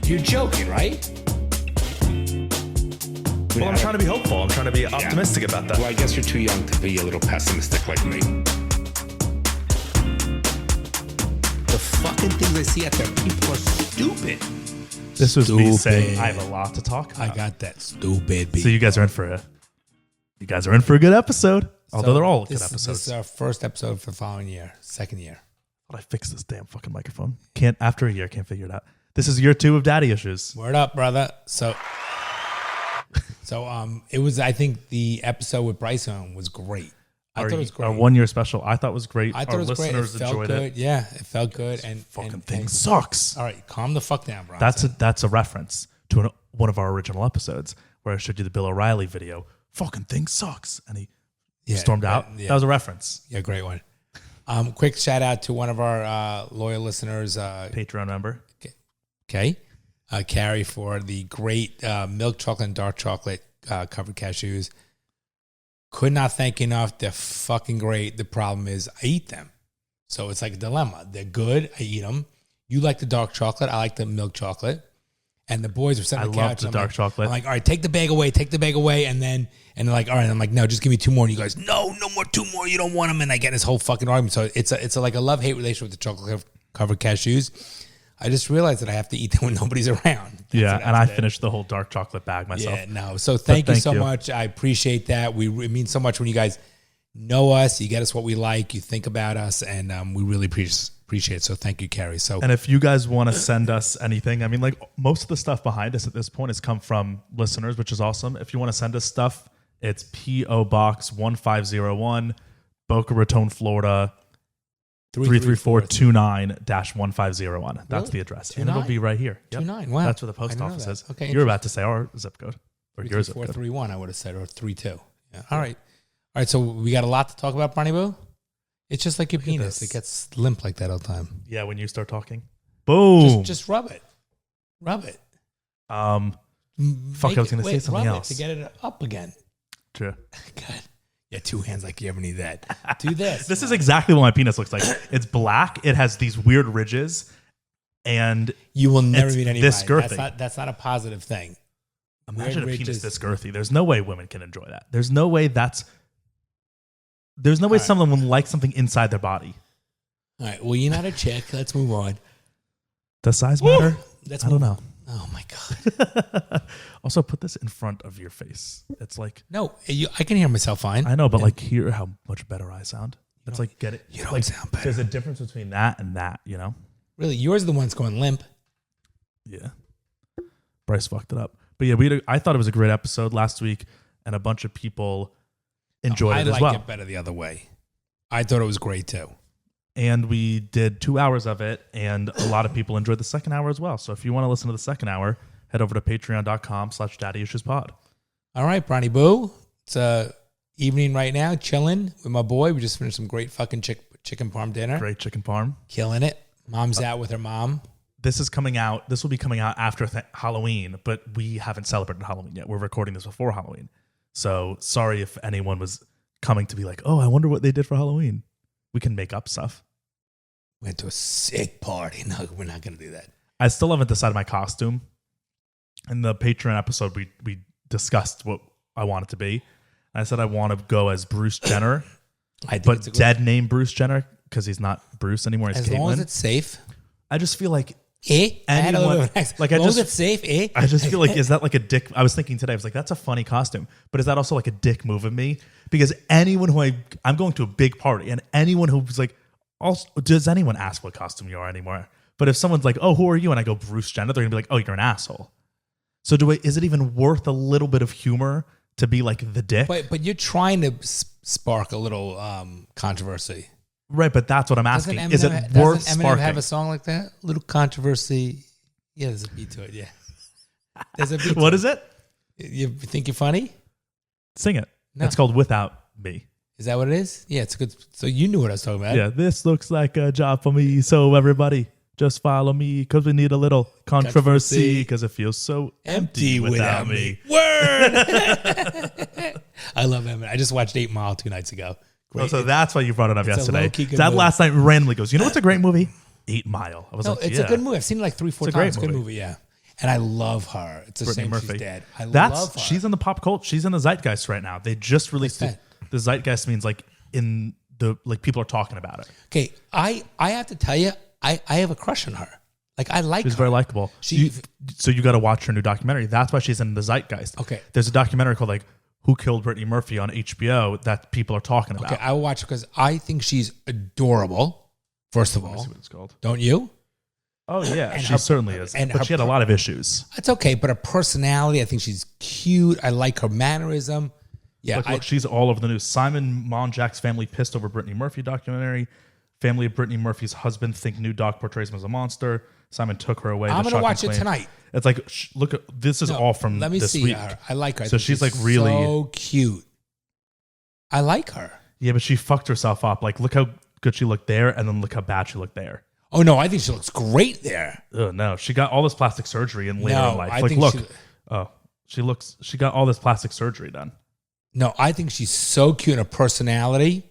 You're joking, right? Well, I'm trying to be hopeful. I'm trying to be optimistic about that. Well, I guess you're too young to be a little pessimistic like me. The fucking things I see out there, people are stupid. This was me saying I have a lot to talk about. I got that stupid beat. So you guys are in for a good episode. Although they're all good episodes. This is our first episode for the following year, second year. But I fixed this damn fucking microphone. After a year, can't figure it out. This is year 2 of daddy issues. Word up, brother. So it was. I think the episode with Bryson was great. I thought it was great. Our 1 year special, I thought was great. I thought it was great. It felt good. Yeah, it felt good. And fucking thing sucks. All right, calm the fuck down, bro. That's a reference to one of our original episodes where I showed you the Bill O'Reilly video. Fucking thing sucks, and he stormed out. Yeah. That was a reference. Yeah, great one. Quick shout out to one of our loyal listeners, Patreon member. Okay, Carrie, for the great milk chocolate and dark chocolate covered cashews. Could not thank you enough. They're fucking great. The problem is I eat them, so it's like a dilemma. They're good. I eat them. You like the dark chocolate. I like the milk chocolate. And the boys were sitting on the couch. I love the dark chocolate. I'm like, all right, take the bag away, and they're like, all right. I'm like, no, just give me 2 more. And you guys, no more, 2 more. You don't want them. And I get this whole fucking argument. So it's like a love-hate relationship with the chocolate covered cashews. I just realized that I have to eat them when nobody's around. And I finished the whole dark chocolate bag myself. Yeah, no. So thank you so much. I appreciate that. It means so much when you guys know us, you get us what we like, you think about us, and we really appreciate it. So thank you, Carrie. And if you guys want to send us anything, I mean, like most of the stuff behind us at this point has come from listeners, which is awesome. If you want to send us stuff, it's P.O. Box 1501, Boca Raton, Florida, 33429-1501. That's the address. 29? And it'll be right here. Yep. 29. Wow. That's where the post office is. Okay. You're about to say our zip code. Or your zip code. 431, I would have said, or 32. Yeah. All right. All right. So we got a lot to talk about, Bronny Boo. It's just like your penis. It gets limp like that all the time. Yeah, when you start talking. Boom. Just rub it. Rub it. I was going to say something else. To get it up again. True. God. Yeah, 2 hands like you ever need that. Do this. This is exactly what my penis looks like. It's black. It has these weird ridges. And you will never meet anybody. This girthy. That's not a positive thing. Imagine a penis this girthy. There's no way women can enjoy that. There's no way someone would like something inside their body. All right. Well, you're not a chick. Let's move on. Does size matter? I don't know. Oh, my God. Also, put this in front of your face. It's like... No, I can hear myself fine. I know, but like hear how much better I sound. It's like, get it. You don't sound better. There's a difference between that and that, you know? Really? Yours are the ones going limp. Yeah. Bryce fucked it up. But yeah, I thought it was a great episode last week, and a bunch of people enjoyed it as well. I like it better the other way. I thought it was great too. And we did 2 hours of it, and a lot of people enjoyed the second hour as well. So if you want to listen to the second hour, head over to patreon.com/daddyissuespod. All right, Bronny Boo. It's evening right now, chilling with my boy. We just finished some great fucking chicken parm dinner. Great chicken parm. Killing it. Mom's out with her mom. This will be coming out after Halloween, but we haven't celebrated Halloween yet. We're recording this before Halloween. So sorry if anyone was coming to be like, oh, I wonder what they did for Halloween. We can make up stuff. Went to a sick party. No, we're not going to do that. I still haven't decided my costume. In the Patreon episode, we discussed what I want it to be. I said I want to go as Bruce Jenner, but dead name Bruce Jenner because he's not Bruce anymore. He's as Caitlyn. Long as it's safe. I just feel like as long as it's safe. I just feel like, is that like a dick? I was thinking today, I was like, that's a funny costume, but is that also like a dick move of me? Because anyone who I'm going to a big party, and anyone who's like, also, does anyone ask what costume you are anymore? But if someone's like, oh, who are you? And I go Bruce Jenner, they're gonna be like, oh, you're an asshole. So is it even worth a little bit of humor to be like the dick? But you're trying to spark a little controversy. Right, but that's what I'm asking. Is it worth sparking? Doesn't Eminem have a song like that? A little controversy. Yeah, there's a beat to it, yeah. There's a beat What is it? You think you're funny? Sing it. No. It's called Without Me. Is that what it is? Yeah, it's good. So you knew what I was talking about. Yeah, this looks like a job for me. So everybody, just follow me because we need a little controversy because it feels so empty without me. Word! I love Eminem. I just watched 8 Mile 2 nights ago. Oh, so that's why you brought it up yesterday. That last night randomly goes, you know what's a great movie? 8 Mile. I was like, it's a good movie. I've seen it like 3-4 times. It's a good movie, yeah. And I love her. It's a Brittany shame Murphy. she's dead. I love her. She's in the pop culture. She's in the zeitgeist right now. They just released What's it. The zeitgeist means like in the like people are talking about it. Okay, I have to tell you, I have a crush on her. Like I like She's her. very likable. So you got to watch her new documentary. That's why she's in the zeitgeist. Okay. There's a documentary called like Who Killed Brittany Murphy on HBO that people are talking about. Okay, I will watch it because I think she's adorable. First of Let me all, see what it's called. don't you? Oh yeah, And she her- certainly is. and But her she had a lot of issues. That's okay, but her personality, I think she's cute. I like her mannerism. Yeah, Look, she's all over the news. Simon Monjack's family pissed over Brittany Murphy documentary. Family of Brittany Murphy's husband think new doc portrays him as a monster. Simon took her away. I'm The gonna shocking watch it claim. tonight. It's like look, this is all from Let me this see week. her. I like her. I So think she's like really so cute. I like her. Yeah, but she fucked herself up. Like, look how good she looked there, and then look how bad she looked there. Oh no, I think she looks great there. Oh no, she got all this plastic surgery in later No, in life. I Like, think look, she got all this plastic surgery done. No, I think she's so cute in her personality.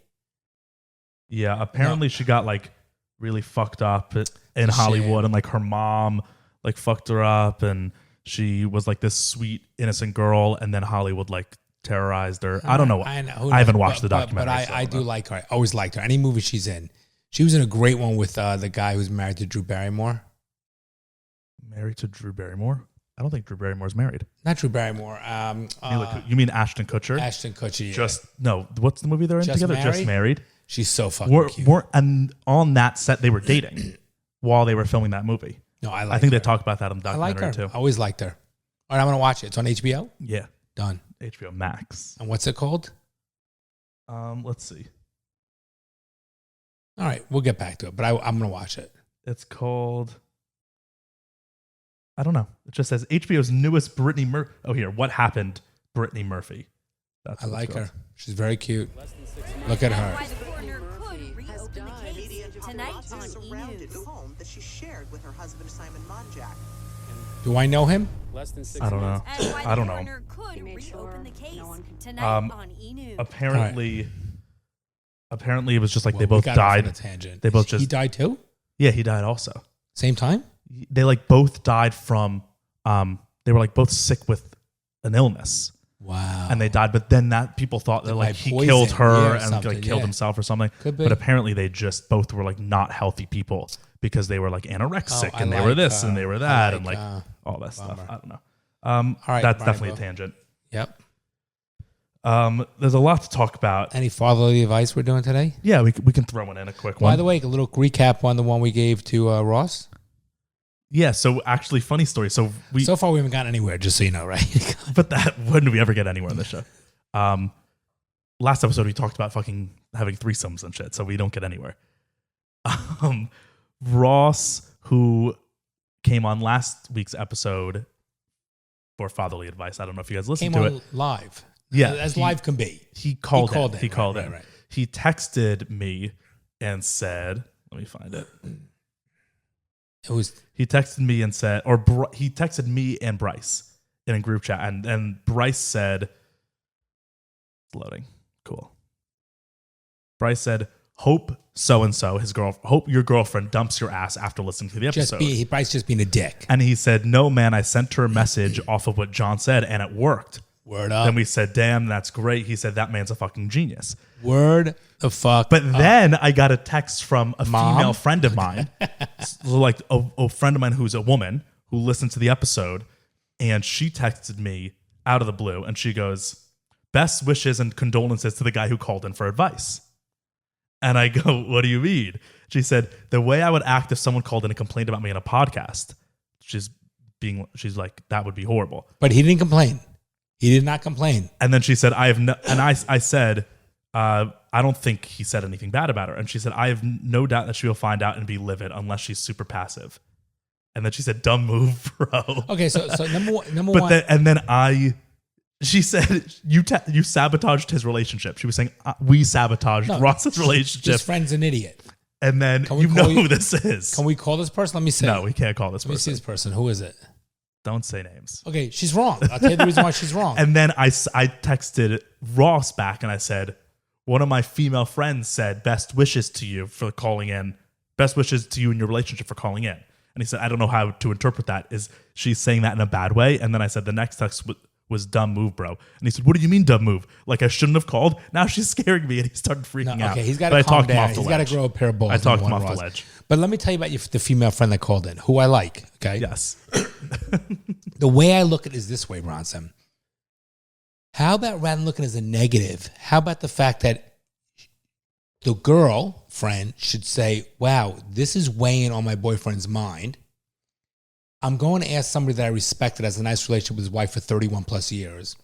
Yeah, apparently she got like really fucked up in Hollywood, and like her mom like fucked her up, and she was like this sweet innocent girl, and then Hollywood like terrorized her. I don't know. I know. I haven't watched the documentary, but so I don't do know. like her. I always liked her. Any movie she's in. She was in a great one with the guy who's married to Drew Barrymore. Married to Drew Barrymore? I don't think Drew Barrymore's married. Not Drew Barrymore. You mean Ashton Kutcher? Ashton Kutcher. Yeah. Just no. What's the movie they're in Just together? Married? Just Married. She's so fucking cute. And on that set they were dating while they were filming that movie. No, I like. I think her. they talk about that in the I like documentary her. too. I always liked her. All right, I'm gonna watch it. It's on HBO. Yeah, Done. HBO Max. And what's it called? Let's see. All right, we'll get back to it. But I'm gonna watch it. It's called. I don't know. It just says HBO's newest Brittany Murphy. Oh, here. What happened, Brittany Murphy? That's I what it's like called. her. She's very cute. Look at her. Why the coroner could reopen the case tonight on surrounded E! home that she shared with her husband Simon Monjack. Do I know him? Less than 6 I don't know. months. And why I don't the know. coroner could He made reopen the sure case no one could- tonight on E! Apparently it was just like Well, they we both got off on died. a tangent. They both He just died too. yeah. He died also. Same time. They like both died from. They were like both sick with an illness. Wow. And they died, but then that people thought that By like he poison, killed her yeah, or and something, like killed yeah. himself or something. Could be. But apparently they just both were like not healthy people because they were like anorexic Oh, I and they were like, this and they were that and like, like all that stuff. bummer. I don't know. All right, That's Brian, definitely bro. a tangent. Yep. There's a lot to talk about. Any fatherly advice we're doing today? Yeah, we can throw one in a quick one. By the way, a little recap on the one we gave to Ross. Yeah, so actually, funny story. So So far, we haven't gotten anywhere. Just so you know, right? but that when do we ever get anywhere on this show? Last episode we talked about fucking having threesomes and shit, so we don't get anywhere. Ross, who came on last week's episode for fatherly advice, I don't know if you guys listened Came to on it. live. Yeah, as he- live can be. He called called in. in, He called right, in. right. He texted me and said, "Let me find it." It was He texted me and said, he texted me and Bryce in a group chat, and Bryce said, "It's loading, cool." Bryce said, "Hope so and so hope your girlfriend dumps your ass after listening to the episode." Bryce just being a dick. And he said, "No, man, I sent her a message off of what John said, and it worked." Word up. Then we said, "Damn, that's great." He said, "That man's a fucking genius." Word the fuck. But then I got a text from a Mom? female friend of mine, like a friend of mine who's a woman who listened to the episode, and she texted me out of the blue, and she goes, "Best wishes and condolences to the guy who called in for advice." And I go, "What do you mean?" She said, "The way I would act if someone called in and complained about me in a podcast." She's like, "That would be horrible." But he didn't complain. He did not complain. And then she said, I said, I don't think he said anything bad about her. And she said, "I have no doubt that she will find out and be livid unless she's super passive." And then she said, "Dumb move, bro." Okay, so number one. She said, you sabotaged his relationship. She was saying, we sabotaged Ross's relationship. This friend's an idiot. And then Can we you know call who this is. Can we call this person? Let me see. No, we can't call this Let me see person. this person. Who is it? Don't say names. Okay, she's wrong. I'll tell you the reason why she's wrong. And then I texted Ross back and I said, one of my female friends said, "Best wishes to you for calling in. Best wishes to you in your relationship for calling in." And And he said, I don't know how to interpret that. Is she saying that in a bad way? And then I said, the next text was dumb move, bro. And he said, what do you mean dumb move? Like I shouldn't have called? Now she's scaring me. And he started freaking out. Okay, he's got to calm down. He's got to grow a pair of balls. I talked him off the ledge. But let me tell you about the female friend that called in, who I like, okay? Yes. The way I look at it is this way, Bronson. How about rather than looking as a negative, how about the fact that the girlfriend should say, wow, this is weighing on my boyfriend's mind. I'm going to ask somebody that I respect that has a nice relationship with his wife for 31 plus years.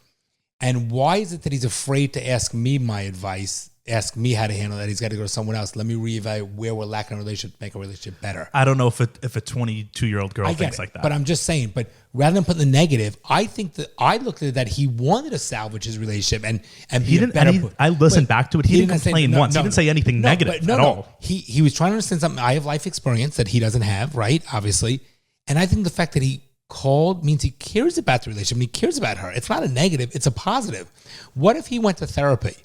And why is it that he's afraid to ask me my advice, ask me how to handle that? He's got to go to someone else. Let me reevaluate where we're lacking a relationship to make a relationship better. I don't know if a 22-year-old girl thinks like that. But I'm just saying, but rather than putting the negative, I think that I looked at it that he wanted to salvage his relationship and be he didn't, a better. I listened back to it. He didn't complain once. He didn't say anything negative at all. He was trying to understand something. I have life experience that he doesn't have, right? Obviously. And I think the fact that he called means he cares about the relationship and he cares about her. It's not a negative, it's a positive. What if he went to therapy?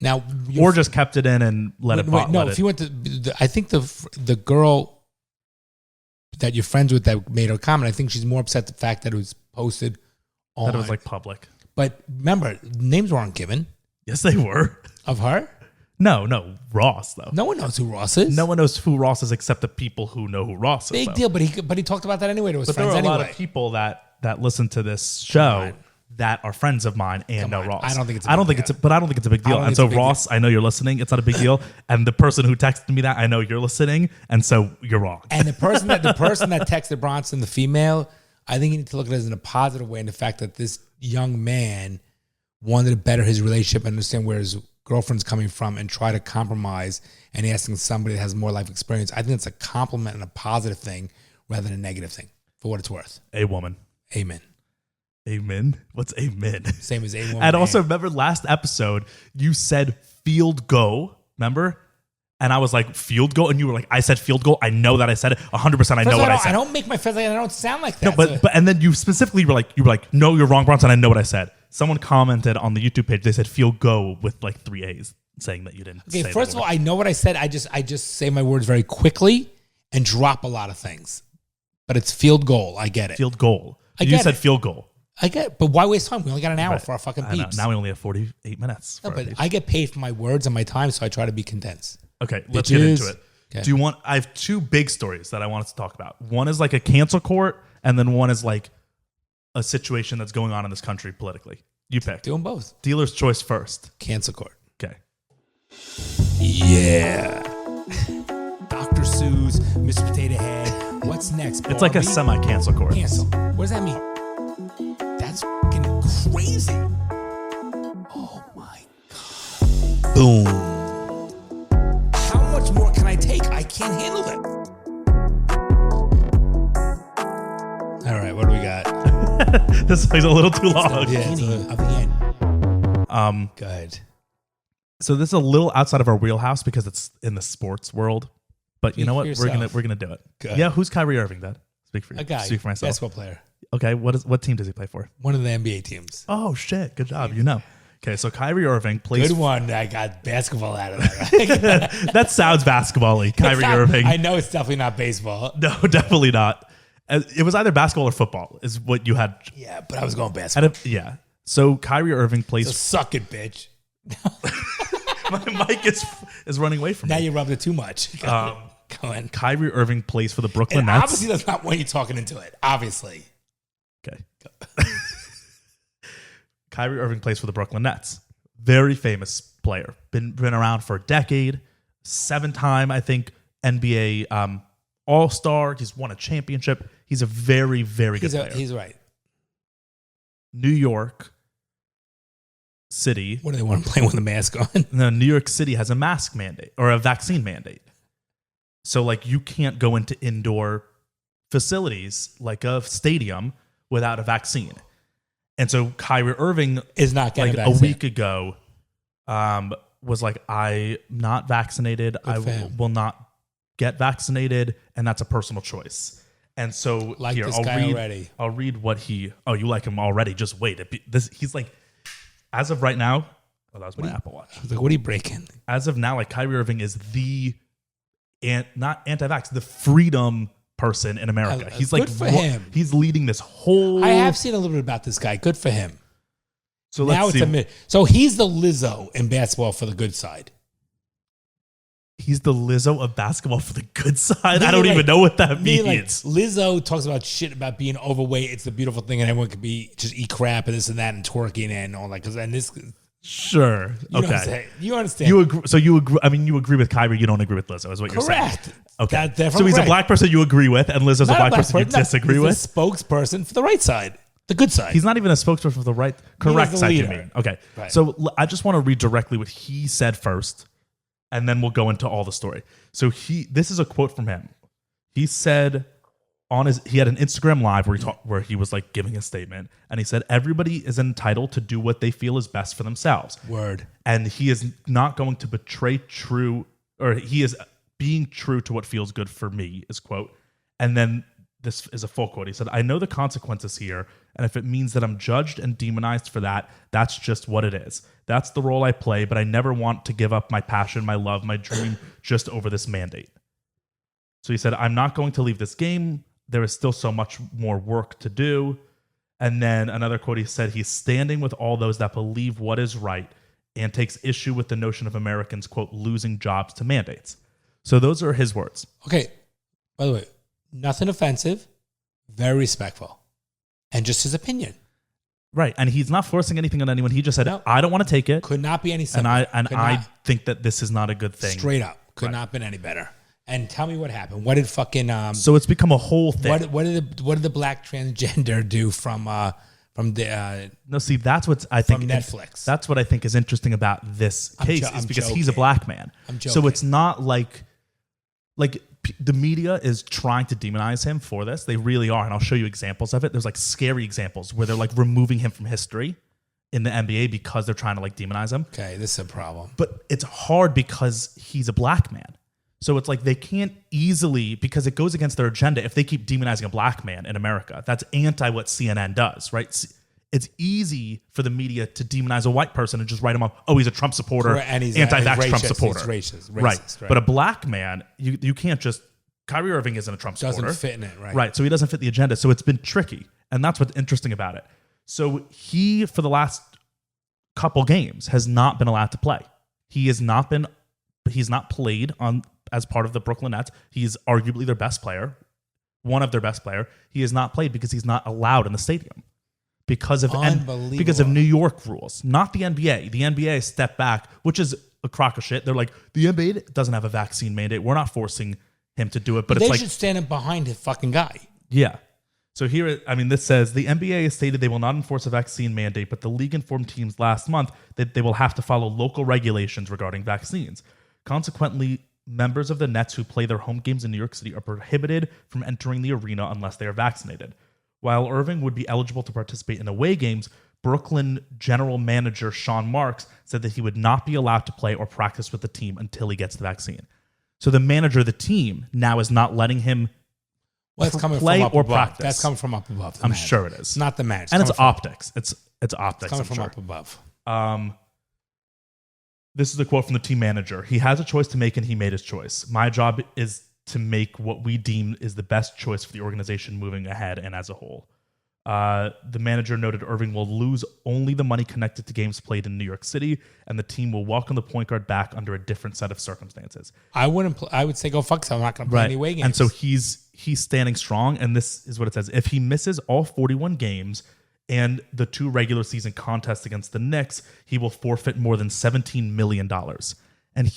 Now, or just kept it in and let it. If you went to, I think the girl that you're friends with that made her comment, I think she's more upset the fact that it was posted on. That it was like public. But remember, names weren't given. Yes, they were. Of her? No, Ross though. No one knows who Ross is. No one knows who Ross is except the people who know who Ross is. Big deal, but he talked about that anyway to his friends there are anyway. a lot of people that listen to this show that are friends of mine and know Ross. I don't think it's. I don't think it's a big deal. And so Ross, I know you're listening. It's not a big deal. And the person who texted me that, I know you're listening. And so you're wrong. And the person that texted Bronson, the female, I think you need to look at it in a positive way, in the fact that this young man wanted to better his relationship and understand where his girlfriend's coming from and try to compromise and asking somebody that has more life experience. I think it's a compliment and a positive thing rather than a negative thing, for what it's worth. A woman. Amen. Amen? What's amen? Same as a woman. And also, remember last episode, you said field goal, remember? And I was like, field goal? And you were like, I said field goal? I know that I said it. 100% I know what I said. I don't make my face like I don't sound like that. No, but and then you specifically were like, no, you're wrong, Bronson. I know what I said. Someone commented on the YouTube page. They said field go with like 3 A's, saying that you didn't. Okay, first of all, I know what I said. I just say my words very quickly and drop a lot of things. But it's field goal. I get it. Field goal. You said field goal. I get it. But why waste time? We only got an hour for our fucking peeps. Now we only have 48 minutes. No, but I get paid for my words and my time, so I try to be condensed. Okay, let's get into it. Okay. I have two big stories that I wanted to talk about. One is like a cancel court, and then one is like a situation that's going on in this country politically. You pick. Do them both. Dealer's choice first. Cancel court. Okay. Yeah. Dr. Seuss, Mr. Potato Head. What's next? It's like a semi-cancel court. Cancel. What does that mean? That's fucking crazy. Oh my God. Boom. How much more can I take? I can't handle it. All right, what do we got? This is a little too long. Yeah, of the end. Good. So this is a little outside of our wheelhouse because it's in the sports world. But you know what? Yourself. We're gonna do it. Good. Yeah, who's Kyrie Irving, Dad? Speak for you. A guy. Speak for myself. Basketball player. Okay, what team does he play for? One of the NBA teams. Oh shit, good job. You know. Okay, so Kyrie Irving plays. Good one. I got basketball out of that. That sounds basketball-y. Kyrie Irving. I know it's definitely not baseball. No, definitely not. It was either basketball or football is what you had. Yeah, but I was going basketball. Yeah. So Kyrie Irving plays. So suck it, bitch. My mic is running away from me. Now you rubbed it too much. Go on. Kyrie Irving plays for the Brooklyn And Nets. obviously that's not when you're talking into it. Obviously. Okay. Kyrie Irving plays for the Brooklyn Nets. Very famous player. Been around for a decade. 7-time, I think, NBA All-Star. He's won a championship. He's a very, very good player. He's right. New York City. What do they want to play with a mask on? No, New York City has a mask mandate or a vaccine mandate. So, like, you can't go into indoor facilities like a stadium without a vaccine. And so Kyrie Irving is not getting like a week ago was like, I'm not vaccinated. I will not get vaccinated. And that's a personal choice. And so like here, this guy already. I'll read what you like him already. Just wait. He's like, as of right now, that was my Apple Watch. I was like, what are you breaking? As of now, like Kyrie Irving is not anti-vax, the freedom person in America. He's good like, for him. He's leading this whole. I have seen a little bit about this guy. Good for him. So Now let's it's see. so he's the Lizzo in basketball for the good side. He's the Lizzo of basketball for the good side. I Meaning, don't even like- know what that meaning, means. like, Lizzo talks about shit about being overweight. It's the beautiful thing, and everyone could be just eat crap and this and that and twerking and all that. Because and this, Sure. you know what I'm Okay. saying? You understand? You agree? So you agree? I mean, you agree with Kyrie. You don't agree with Lizzo, is what you're saying. Correct. Okay. That- So he's a correct. black person you agree with, and Lizzo's a Not black person you no, disagree he's with. the spokesperson for the right side, the good side. He's not even a spokesperson for the right, correct the side. You leader. mean? Okay. Right. So I just want to read directly what he said first, and then we'll go into all the story. So this is a quote from him. He said he had an Instagram live where he was like giving a statement, and he said everybody is entitled to do what they feel is best for themselves. Word. And he is not going to betray he is being true to what feels good for me, is quote. And then this is a full quote. He said, I know the consequences here, and if it means that I'm judged and demonized for that, that's just what it is. That's the role I play, but I never want to give up my passion, my love, my dream just over this mandate. So he said, I'm not going to leave this game. There is still so much more work to do. And then another quote, he said, he's standing with all those that believe what is right and takes issue with the notion of Americans, quote, losing jobs to mandates. So those are his words. Okay. By the way, nothing offensive, very respectful, and just his opinion. Right. And he's not forcing anything on anyone. He just said, No. I don't want to take it. Could not be any And simpler. I think that this is not a good thing. Straight up. Could not been any better. And tell me what happened. What did fucking So it's become a whole thing. what did the black transgender do from the No, see, that's what I think from Netflix? That's what I think is interesting about this case is I'm because he's a joking. black man. I'm So joking. it's not like the media is trying to demonize him for this. They really are, and I'll show you examples of it. There's like scary examples where they're like removing him from history in the NBA because they're trying to like demonize him. Okay, this is a problem. But it's hard because he's a black man. So it's like they can't easily, because it goes against their agenda if they keep demonizing a black man in America. That's anti what CNN does, right? It's easy for the media to demonize a white person and just write him up, oh, he's a Trump supporter, Correct, and he's anti-vax racist, Trump supporter. he's racist, right. right. But a black man, you can't just, Kyrie Irving isn't a Trump Doesn't supporter. fit in it, right? Right, so he doesn't fit the agenda. So it's been tricky. And that's what's interesting about it. So he, for the last couple games, has not been allowed to play. He's not played on as part of the Brooklyn Nets. He's arguably their best player, one of their best player. He has not played because he's not allowed in the stadium because of New York rules, not the NBA. The NBA stepped back, which is a crock of shit. They're like, the NBA doesn't have a vaccine mandate. We're not forcing him to do it. But they it's like, should stand up behind the fucking guy. yeah. So here, this says the NBA has stated they will not enforce a vaccine mandate, but the league informed teams last month that they will have to follow local regulations regarding vaccines. Consequently, members of the Nets who play their home games in New York City are prohibited from entering the arena unless they are vaccinated. While Irving would be eligible to participate in away games, Brooklyn general manager Sean Marks said that he would not be allowed to play or practice with the team until he gets the vaccine. So the manager of the team now is not letting him That's coming play from up or above. practice. That's coming from up above. I'm sure it is. It's not the match. And it's coming from- optics. It's optics. It's coming I'm from sure. up above. This is a quote from the team manager. He has a choice to make, and he made his choice. My job is to make what we deem is the best choice for the organization moving ahead and as a whole. The manager noted Irving will lose only the money connected to games played in New York City, and the team will welcome the point guard back under a different set of circumstances. I wouldn't. I would say go fuck yourself. I'm not going to play any away games. And so he's standing strong, and this is what it says. If he misses all 41 games and the 2 regular season contests against the Knicks, he will forfeit more than $17 million. And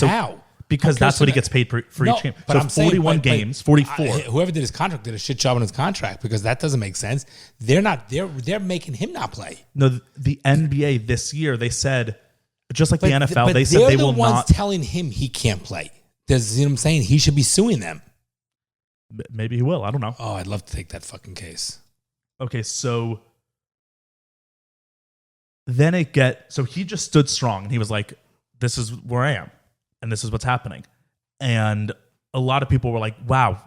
how? Because that's what he gets paid for each game. So I'm saying, 41 games, 44. Whoever did his contract did a shit job on his contract because that doesn't make sense. They're not. They're making him not play. No, the NBA this year, they said, just like the NFL, but they said they're they the will ones not. telling him he can't play. You know what I'm saying? He should be suing them. Maybe he will. I don't know. Oh, I'd love to take that fucking case. Okay, so then so he just stood strong and he was like, this is where I am and this is what's happening. And a lot of people were like, wow,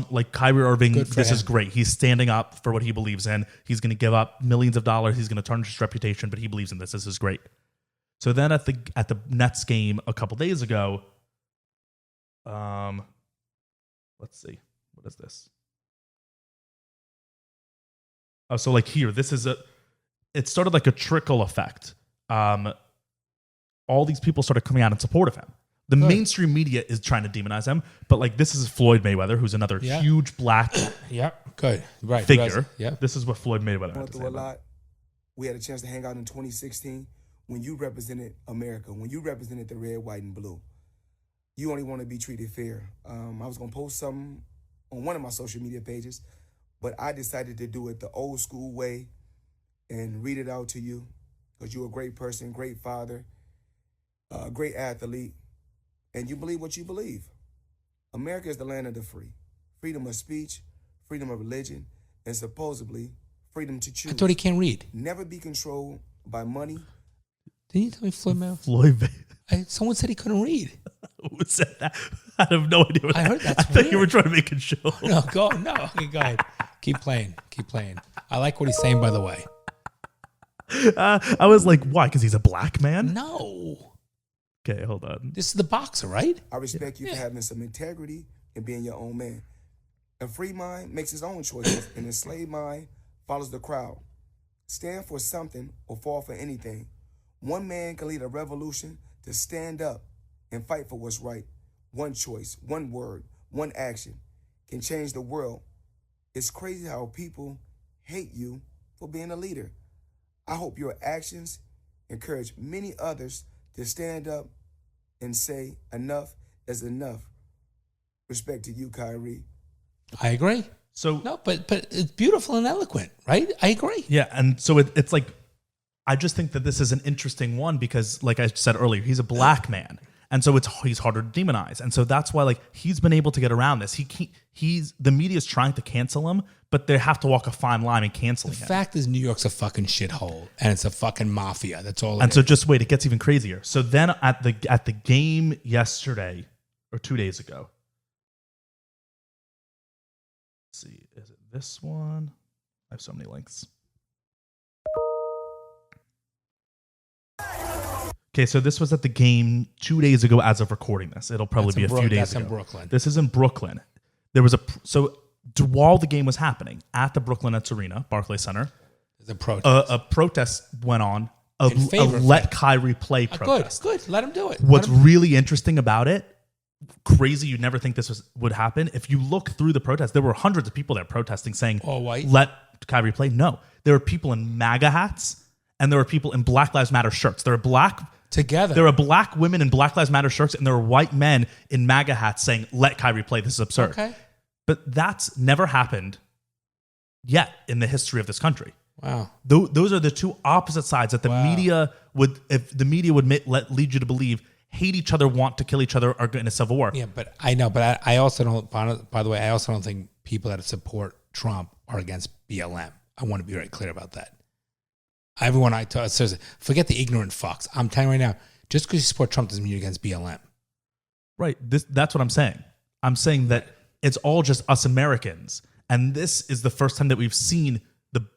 like Kyrie Irving, this is great. He's standing up for what he believes in. He's going to give up millions of dollars. He's going to tarnish his reputation, but he believes in this. This is great. So then at the Nets game a couple days ago, let's see. What is this? Oh, so like here, it started like a trickle effect. All these people started coming out in support of him. The mainstream media is trying to demonize him, but like this is Floyd Mayweather, who's another huge black figure. This is what Floyd Mayweather had to say about it. We had a chance to hang out in 2016 when you represented America, when you represented the red, white, and blue. You only want to be treated fair. I was going to post something on one of my social media pages, but I decided to do it the old school way and read it out to you because you're a great person, great father, great athlete, and you believe what you believe. America is the land of the free. Freedom of speech, freedom of religion, and supposedly freedom to choose. I thought he can't read. Never be controlled by money. Didn't you tell me Floyd Mayweather? Someone said he couldn't read. Who said that? I have no idea what I heard that's I thought you were trying to make a show. No. Okay, go ahead. Keep playing. I like what he's saying, by the way. I was like, why? Because he's a black man? No. Okay, hold on. This is the boxer, right? I respect you for having some integrity and being your own man. A free mind makes his own choices, and an enslaved mind follows the crowd. Stand for something or fall for anything. One man can lead a revolution to stand up and fight for what's right. One choice, one word, one action can change the world. It's crazy how people hate you for being a leader. I hope your actions encourage many others to stand up and say enough is enough. Respect to you, Kyrie. I agree. So no, but it's beautiful and eloquent, right? I agree. Yeah, and so it's like, I just think that this is an interesting one because, like I said earlier, he's a black man, and so he's harder to demonize, and so that's why like he's been able to get around this. The media is trying to cancel him, but they have to walk a fine line in canceling him. The fact is, New York's a fucking shithole, and it's a fucking mafia. That's all. And so just wait, it gets even crazier. So then at the game yesterday or 2 days ago. Let's see, is it this one? I have so many links. Okay, so this was at the game 2 days ago as of recording this. It'll probably be a few days ago. That's in Brooklyn. This is in Brooklyn. There was while the game was happening at the Brooklyn Nets Arena, Barclays Center, there's a protest. A protest went on. A of let Kyrie play protest. Good. Let him do it. What's really interesting about it, crazy, you'd never think this would happen. If you look through the protest, there were hundreds of people there protesting saying, all white? Let Kyrie play. No. There were people in MAGA hats and there were people in Black Lives Matter shirts. There were black women in Black Lives Matter shirts and there were white men in MAGA hats saying, let Kyrie play. This is absurd. Okay. But that's never happened yet in the history of this country. Wow. Those are the two opposite sides that the media would, if the media would lead you to believe, hate each other, want to kill each other, are in a civil war. Yeah, but I know, but I also don't, by the way, I also don't think people that support Trump are against BLM. I want to be very clear about that. Everyone I talk says, forget the ignorant fucks. I'm telling you right now, just because you support Trump doesn't mean you're against BLM. Right. That's what I'm saying. I'm saying that it's all just us Americans. And this is the first time that we've seen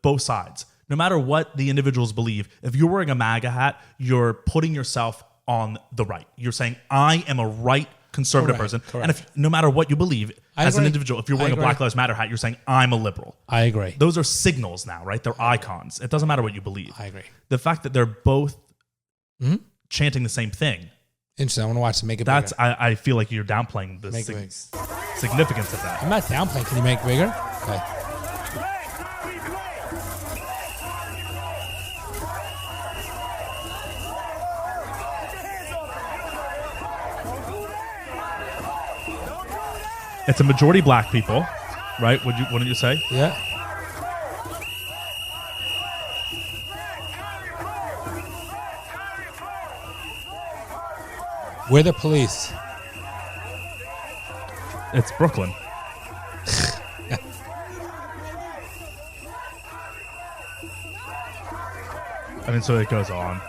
both sides. No matter what the individuals believe, if you're wearing a MAGA hat, you're putting yourself on the right. You're saying, I am a right conservative person. Correct. And no matter what you believe as an individual, if you're wearing a Black Lives Matter hat, you're saying, I'm a liberal. I agree. Those are signals now, right? They're icons. It doesn't matter what you believe. I agree. The fact that they're both chanting the same thing. Interesting. I want to watch them make it bigger. I feel like you're downplaying the significance of that. I'm not downplaying. Can you make it bigger? Okay. It's a majority black people, right? Wouldn't you say? Yeah. We're the police. It's Brooklyn. I mean, so it goes on.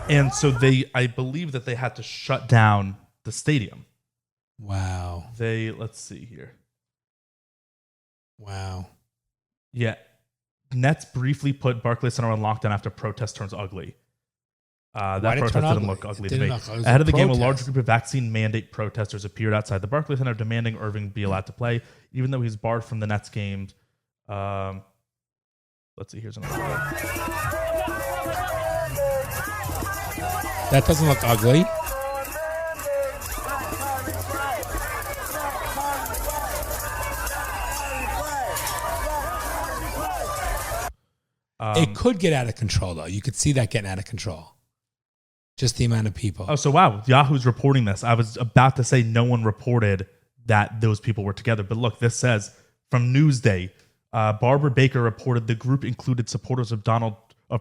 And so I believe that they had to shut down the stadium. Wow. Let's see here. Wow. Yeah. Nets briefly put Barclays Center on lockdown after protest turns ugly. That Why did it protest turn didn't ugly? look ugly It to me. didn't look ugly. It was Ahead a of the game, a large protest. group of vaccine mandate protesters appeared outside the Barclays Center demanding Irving be allowed to play, even though he's barred from the Nets games. Let's see, here's another one. That doesn't look ugly. It could get out of control, though. You could see that getting out of control. Just the amount of people. Oh, so wow, Yahoo's reporting this. I was about to say no one reported that those people were together. But look, this says from Newsday, Barbara Baker reported the group included supporters of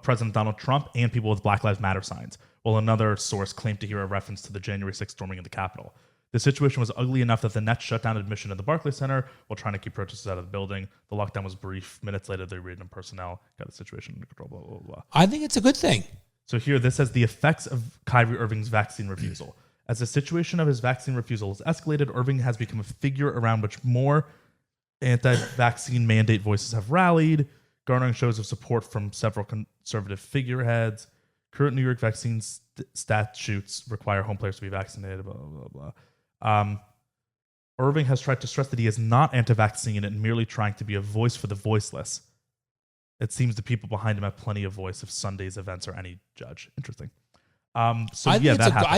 President Donald Trump and people with Black Lives Matter signs, while another source claimed to hear a reference to the January 6th storming of the Capitol. The situation was ugly enough that the Nets shut down admission to the Barclays Center while trying to keep protesters out of the building. The lockdown was brief. Minutes later, they raided personnel, got the situation under control, blah, blah, blah. I think it's a good thing. So here, this says the effects of Kyrie Irving's vaccine refusal. As the situation of his vaccine refusal has escalated, Irving has become a figure around which more anti-vaccine mandate voices have rallied, garnering shows of support from several conservative figureheads. Current New York vaccine statutes require home players to be vaccinated, blah, blah, blah. Irving has tried to stress that he is not anti-vaccine and merely trying to be a voice for the voiceless. It seems the people behind him have plenty of voice if Sunday's events are any judge. Interesting. I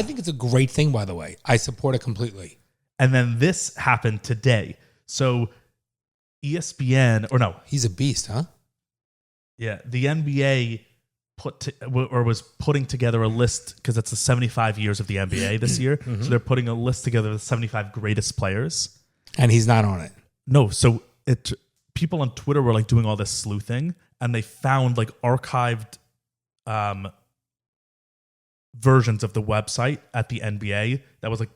think it's a great thing, by the way. I support it completely. And then this happened today. So ESPN, or no. He's a beast, huh? Yeah, the NBA was putting together a list because it's the 75 years of the NBA this year. So they're putting a list together of the 75 greatest players. And he's not on it. No, so people on Twitter were like doing all this sleuthing, and they found like archived versions of the website at the NBA that was like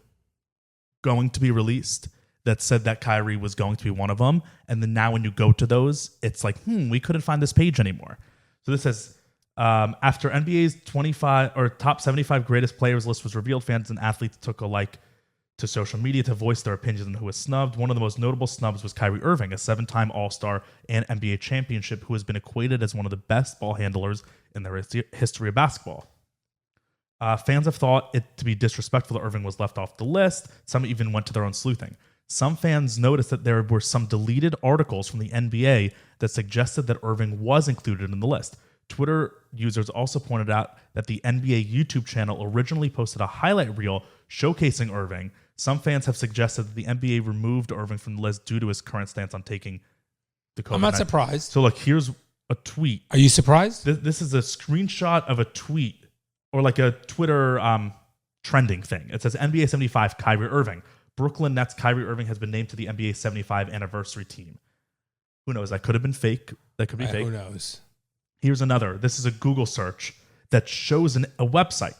going to be released that said that Kyrie was going to be one of them. And then now when you go to those, it's like, we couldn't find this page anymore. So this says, after NBA's 25 or top 75 greatest players list was revealed, fans and athletes took alike to social media to voice their opinions on who was snubbed. One of the most notable snubs was Kyrie Irving, a 7-time All-Star and NBA championship who has been equated as one of the best ball handlers in the history of basketball. Fans have thought it to be disrespectful that Irving was left off the list. Some even went to their own sleuthing. Some fans noticed that there were some deleted articles from the NBA that suggested that Irving was included in the list. Twitter users also pointed out that the NBA YouTube channel originally posted a highlight reel showcasing Irving. Some fans have suggested that the NBA removed Irving from the list due to his current stance on taking the COVID-19. I'm not surprised. So look, here's a tweet. Are you surprised? This is a screenshot of a tweet or like a Twitter trending thing. It says NBA 75 Kyrie Irving. Brooklyn Nets Kyrie Irving has been named to the NBA 75 anniversary team. Who knows? That could have been fake. That could be fake. Who knows? Here's another. This is a Google search that shows a website,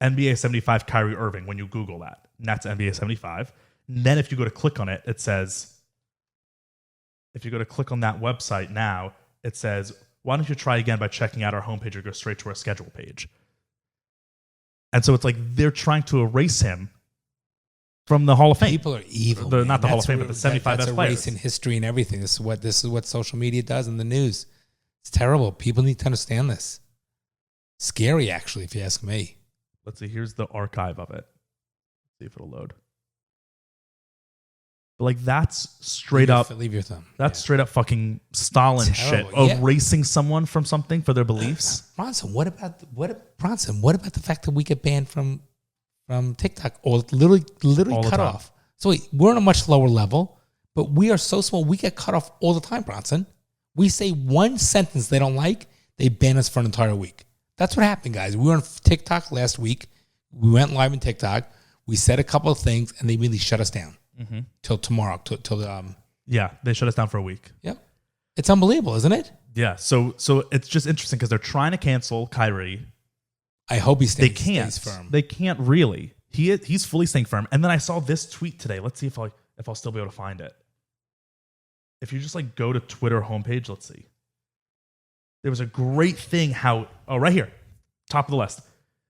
NBA 75 Kyrie Irving, when you Google that. And that's NBA 75. And then if you go to click on it, it says, if you go to click on that website now, it says, why don't you try again by checking out our homepage or go straight to our schedule page? And so it's like they're trying to erase him from the Hall of Fame. People are evil. Not the Hall of Fame, but the 75 best players. That's a race in history and everything. This is what social media does in the news. It's terrible. People need to understand this. Scary, actually, if you ask me. Let's see. Here's the archive of it. See if it'll load. But like that's straight up. Leave your thumb. That's straight up fucking Stalin shit. Erasing someone from something for their beliefs. Bronson, what about the fact that we get banned from TikTok or literally cut off? So wait, we're on a much lower level, but we are so small. We get cut off all the time, Bronson. We say one sentence they don't like, they ban us for an entire week. That's what happened, guys. We were on TikTok last week. We went live on TikTok. We said a couple of things, and they immediately shut us down till tomorrow. Yeah, they shut us down for a week. Yep, it's unbelievable, isn't it? Yeah. So it's just interesting because they're trying to cancel Kyrie. I hope he stays firm. They can't really. He's fully staying firm. And then I saw this tweet today. Let's see if I'll still be able to find it. If you just like go to Twitter homepage, let's see. There was a great thing right here, top of the list.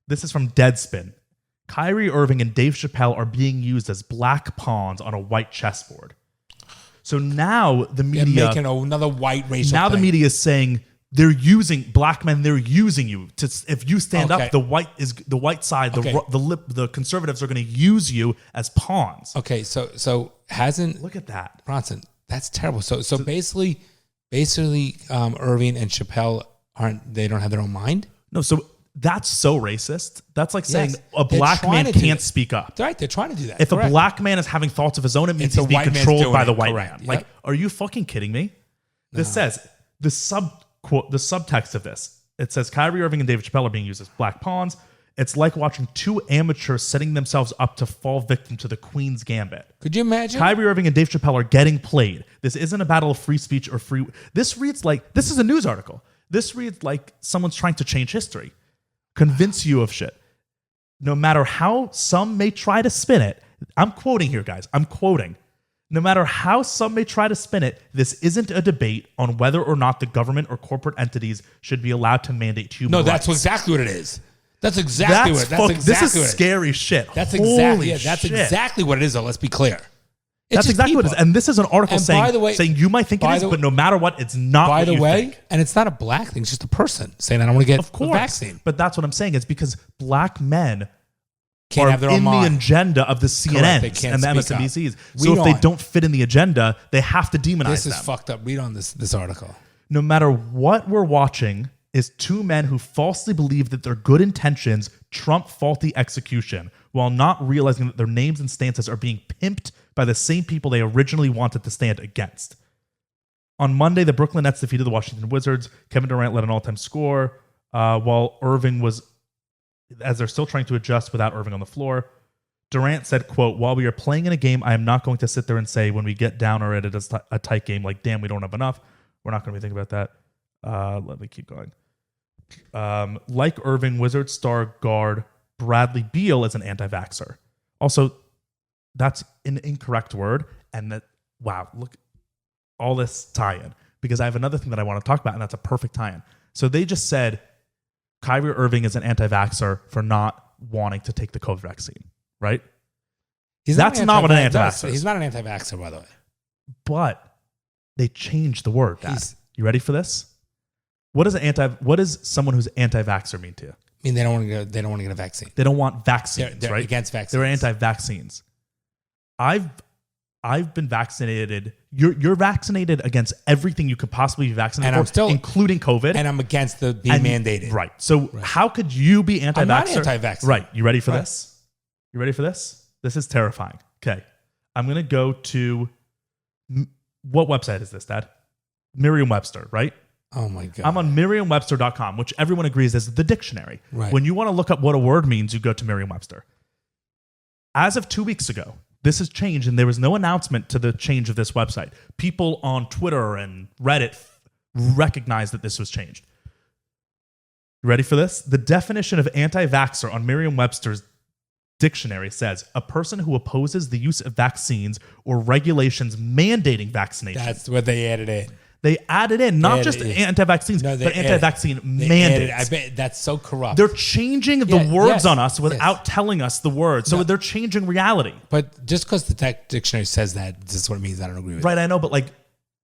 This is from Deadspin. Kyrie Irving and Dave Chappelle are being used as black pawns on a white chessboard. So now the media making another white racial. Now thing. the media is saying they're using black men. They're using you to. If you stand up, the white side. The conservatives are going to use you as pawns. Okay, so hasn't look at that, Bronson? That's terrible. So basically, Irving and Chappelle they don't have their own mind. No, so that's so racist. That's like saying a black man can't speak up. Right, they're trying to do that. If a black man is having thoughts of his own, it means he's being controlled by the white man. Like, are you fucking kidding me? This says the subtext of this. It says Kyrie Irving and David Chappelle are being used as black pawns. It's like watching two amateurs setting themselves up to fall victim to the Queen's Gambit. Could you imagine? Kyrie Irving and Dave Chappelle are getting played. This isn't a battle of free speech or free. This reads like this is a news article. This reads like someone's trying to change history, convince you of shit. No matter how some may try to spin it, I'm quoting here, guys. I'm quoting. No matter how some may try to spin it, this isn't a debate on whether or not the government or corporate entities should be allowed to mandate human rights. No, that's exactly what it is. That's exactly what it is. This is scary shit. That's exactly exactly what it is, though. Let's be clear. That's exactly what it is. And this is an article saying you might think it is, but no matter what, it's not what you think. And it's not a black thing. It's just a person saying, I don't want to get the vaccine. But that's what I'm saying. It's because black men can't have their own mind. The agenda of the CNNs and the MSNBCs. So if they don't fit in the agenda, they have to demonize them. This is fucked up. Read on this article. No matter what we're watching is two men who falsely believe that their good intentions trump faulty execution while not realizing that their names and stances are being pimped by the same people they originally wanted to stand against. On Monday, the Brooklyn Nets defeated the Washington Wizards. Kevin Durant led an all-time score while Irving was, as they're still trying to adjust without Irving on the floor. Durant said, quote, while we are playing in a game, I am not going to sit there and say when we get down or at a tight game, like, damn, we don't have enough. We're not going to be thinking about that. Let me keep going. Like Irving, Wizards star guard Bradley Beal is an anti-vaxxer. Also, that's an incorrect word. And that, wow, look, all this tie-in. Because I have another thing that I want to talk about, and that's a perfect tie-in. So they just said Kyrie Irving is an anti-vaxxer for not wanting to take the COVID vaccine, right? That's not what an anti-vaxxer is. He's not an anti-vaxxer, by the way. But they changed the word, Dad. You ready for this? What does someone who's anti-vaxxer mean to you? I mean, they don't want to get a vaccine. They don't want vaccines, they're right? Against vaccines. They're anti-vaccines. I've been vaccinated. You're vaccinated against everything you could possibly be vaccinated for, including COVID. And I'm against the being mandated. Right. So how could you be anti-vaxxer? I'm not anti-vaxxer. Right. You ready for this? You ready for this? This is terrifying. Okay. I'm going to go to, what website is this, Dad? Merriam-Webster, right? Oh my God. I'm on Merriam-Webster.com, which everyone agrees is the dictionary. Right. When you want to look up what a word means, you go to Merriam-Webster. As of 2 weeks ago, this has changed, and there was no announcement to the change of this website. People on Twitter and Reddit recognized that this was changed. You ready for this? The definition of anti-vaxxer on Merriam-Webster's dictionary says a person who opposes the use of vaccines or regulations mandating vaccination. That's what they added in. They added in not just anti-vaccines, but anti-vaccine mandates. I bet that's so corrupt. They're changing the words on us without telling us the words. So they're changing reality. But just because the dictionary says that, this is what it means. I don't agree with Right, that. I know, but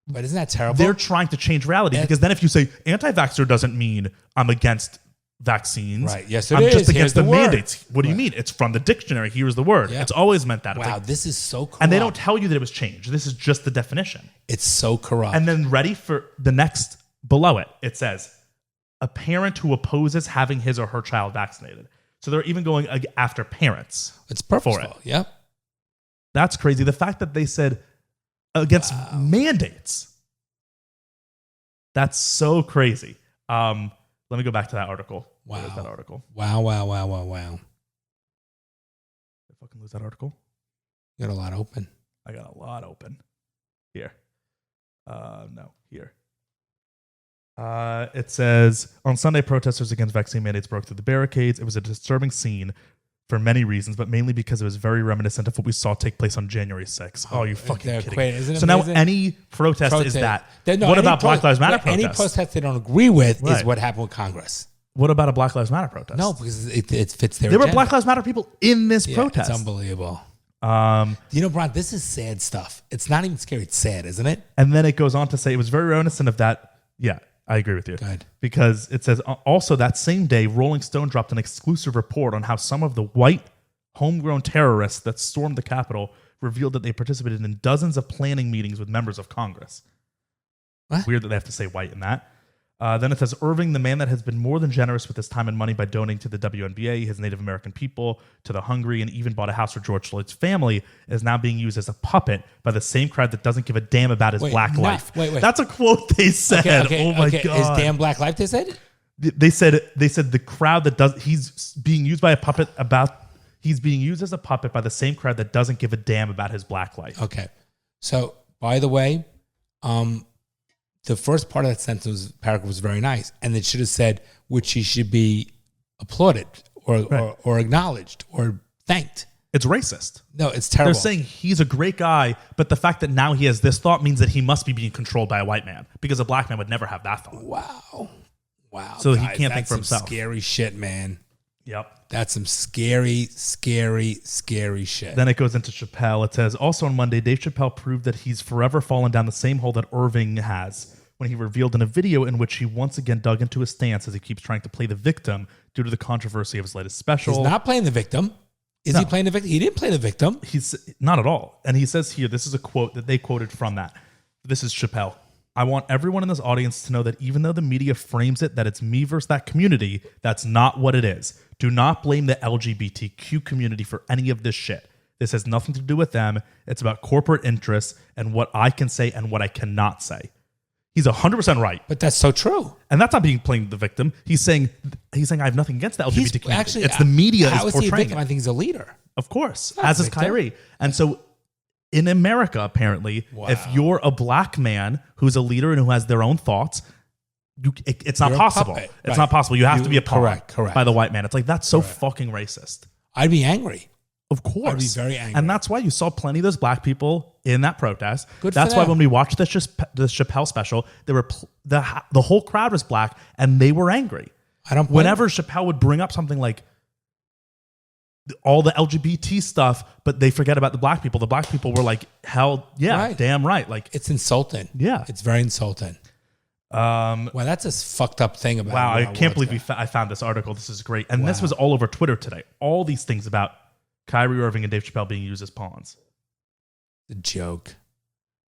But isn't that terrible? They're trying to change reality because then if you say anti-vaxxer doesn't mean I'm against vaccines. Right. Yes, I'm just against Here's the the word. mandates. What do you mean? It's from the dictionary. Here's the word. It's always meant that. Wow, this is so corrupt. And they don't tell you that it was changed. This is just the definition. It's so corrupt. And then ready for the next below it. It says a parent who opposes having his or her child vaccinated. So they're even going after parents. It's purposeful. For it. Yep. That's crazy. The fact that they said against mandates. That's so crazy. Let me go back to that article. Wow. Where's that article? Wow. Did I fucking lose that article? You got a lot open. I got a lot open. Here. No, here. It says, on Sunday, protesters against vaccine mandates broke through the barricades. It was a disturbing scene for many reasons, but mainly because it was very reminiscent of what we saw take place on January 6th. Oh, you fucking kidding me. Isn't it so amazing? now any protest is that. No, what about Black Lives Matter Any protests? protest they don't agree with is what happened with Congress. What about a Black Lives Matter protest? No, because it fits their There agenda. were Black Lives Matter people in this protest. It's unbelievable. Bron, this is sad stuff. It's not even scary. It's sad, isn't it? And then it goes on to say it was very reminiscent of that. Yeah. I agree with you. Good. Because it says, also that same day, Rolling Stone dropped an exclusive report on how some of the white homegrown terrorists that stormed the Capitol revealed that they participated in dozens of planning meetings with members of Congress. What? Weird that they have to say white in that. Then it says, Irving, the man that has been more than generous with his time and money by donating to the WNBA, his Native American people, to the hungry, and even bought a house for George Floyd's family, is now being used as a puppet by the same crowd that doesn't give a damn about his black life. Wait. That's a quote they said. Oh my God. Is damn black life, they said? They said the crowd that does, he's being used by a puppet he's being used as a puppet by the same crowd that doesn't give a damn about his black life. Okay. So, by the way, the first part of that sentence paragraph was very nice, and it should have said, which he should be applauded or acknowledged or thanked. It's racist. No, it's terrible. They're saying he's a great guy, but the fact that now he has this thought means that he must be being controlled by a white man, because a black man would never have that thought. Wow. So guys, he can't think for that's some himself. Scary shit, man. Yep. That's some scary shit. Then it goes into Chappelle. It says, also on Monday, Dave Chappelle proved that he's forever fallen down the same hole that Irving has when he revealed in a video in which he once again dug into his stance as he keeps trying to play the victim due to the controversy of his latest special. He's not playing the victim. Is he playing the victim? He didn't play the victim. He's not at all. And he says here, this is a quote that they quoted from that. This is Chappelle. I want everyone in this audience to know that even though the media frames it that it's me versus that community, that's not what it is. Do not blame the LGBTQ community for any of this shit. This has nothing to do with them. It's about corporate interests and what I can say and what I cannot say. He's 100% right. But that's so true. And that's not being playing the victim. He's saying I have nothing against the LGBT community. Actually, it's the media how is is he a portraying victim? it. I think he's a leader. Of course, Not as a is victim. Kyrie. And so in America, apparently, if you're a black man who's a leader and who has their own thoughts, it's not You're a possible. puppet. It's Right. not possible. You have to be a pawn Correct. by the white man. It's like, that's so fucking racist. I'd be angry. Of course. I'd be very angry. And that's why you saw plenty of those black people in that protest. Good for That's why them. when we watched the Chappelle special, there were the whole crowd was black and they were angry. I don't blame Whenever Chappelle would bring up something like all the LGBT stuff, but they forget about the black people were like, hell yeah, Right. damn right. Like, It's insulting. Yeah. It's very insulting. Well, that's a fucked up thing about wow, I our can't world. believe I found this article. This is great. And this was all over Twitter today. All these things about Kyrie Irving and Dave Chappelle being used as pawns. The joke.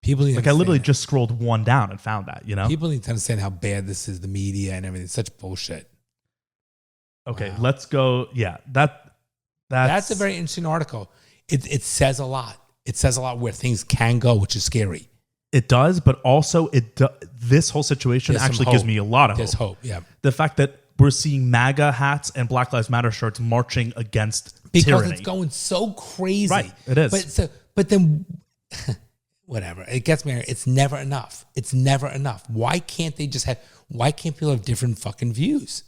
People need to Like, I literally understand just scrolled one down and found that, you know? People need to understand how bad this is, the media and everything. It's such bullshit. Okay, Wow. let's go. Yeah, that's a very interesting article. It says a lot. It says a lot where things can go, which is scary. It does, but also this whole situation There's some actually gives hope. me a lot of There's hope. hope, yeah. The fact that we're seeing MAGA hats and Black Lives Matter shirts marching against Because tyranny. it's going so crazy. Right, it is. But then, whatever. It gets me. It's never enough. It's never enough. Why can't they just have? Why can't people have different fucking views?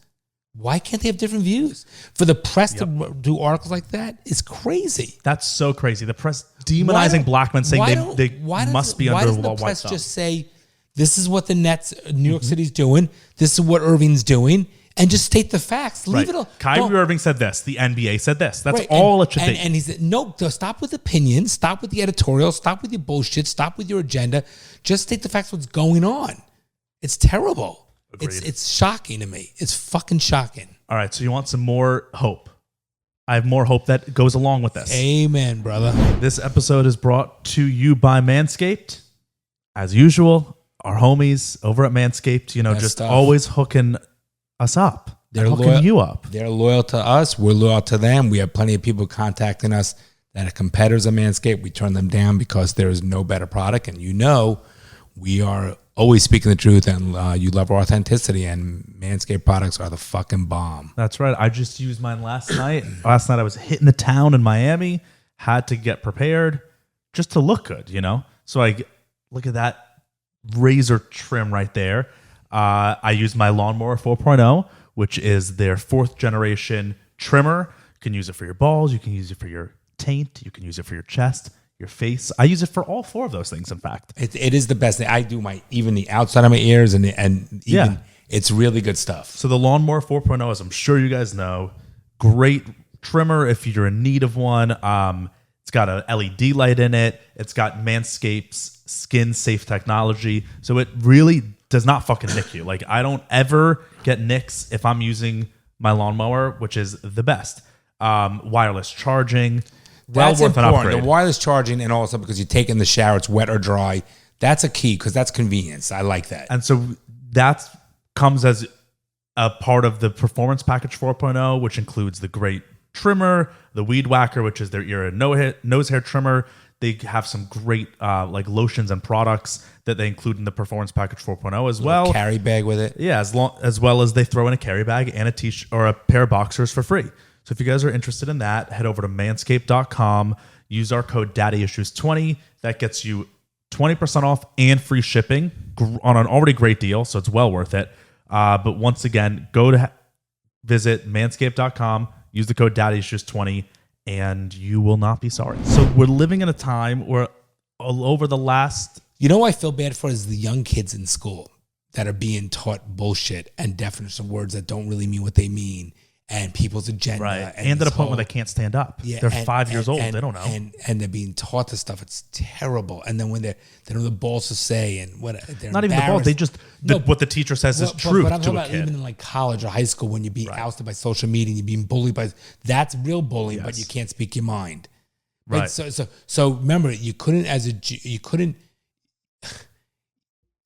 Why can't they have different views? For the press to do articles like that is crazy. That's so crazy. The press demonizing black men, saying they must be under Why doesn't the the white press thumb. just say, this is what the Nets, New York City's doing, this is what Irving's doing, and just state the facts. Leave it all. Kyrie Irving said this. The NBA said this. That's Right, all it should be. And he said, no, stop with opinions, stop with the editorial, stop with your bullshit, stop with your agenda. Just state the facts, what's going on. It's terrible. Agreed. It's shocking to me. It's fucking shocking. All right, so you want some more hope. I have more hope that goes along with this. Amen, brother. This episode is brought to you by Manscaped. As usual, our homies over at Manscaped, Best just stuff. always hooking us up. They're hooking loyal- you up. They're loyal to us. We're loyal to them. We have plenty of people contacting us that are competitors of Manscaped. We turn them down because there is no better product. And we are always speaking the truth, and you love our authenticity, and Manscaped products are the fucking bomb. That's right. I just used mine last night. Last night I was hitting the town in Miami, had to get prepared just to look good, So look at that razor trim right there. I used my Lawnmower 4.0, which is their 4th generation trimmer. You can use it for your balls. You can use it for your taint. You can use it for your chest, your face. I use it for all 4 of those things, in fact. It is the best thing. I do even the outside of my ears, and even it's really good stuff. So the Lawnmower 4.0, as I'm sure you guys know, great trimmer if you're in need of one. It's got an LED light in it. It's got Manscaped's skin safe technology. So it really does not fucking nick you. Like, I don't ever get nicks if I'm using my lawnmower, which is the best. Wireless charging, That's worth an important. upgrade. The wireless charging, and also because you take it in the shower, it's wet or dry. That's a key because that's convenience. I like that. And so that comes as a part of the Performance Package 4.0, which includes the Great Trimmer, the Weed Whacker, which is their ear and nose hair trimmer. They have some great like lotions and products that they include in the Performance Package 4.0 as well. Carry bag with it. Yeah, as well as they throw in a carry bag and a t-shirt or a pair of boxers for free. So if you guys are interested in that, head over to manscaped.com. Use our code DaddyIssues20. That gets you 20% off and free shipping on an already great deal, so it's well worth it. But once again, visit manscaped.com, use the code DaddyIssues20, and you will not be sorry. So we're living in a time where over the last... You know what I feel bad for is the young kids in school that are being taught bullshit and definition of words that don't really mean what they mean, and people's agenda. Right. And at a point where they can't stand up. Yeah, they're 5 years old. They don't know. And they're being taught this stuff. It's terrible. And then when they don't have the balls to say, and what they're not even the balls. They just what the teacher says is truth but I'm to talking a about kid. even in like college or high school when you're being ousted by social media and you're being bullied by. That's real bullying, but you can't speak your mind. Right. So remember, you couldn't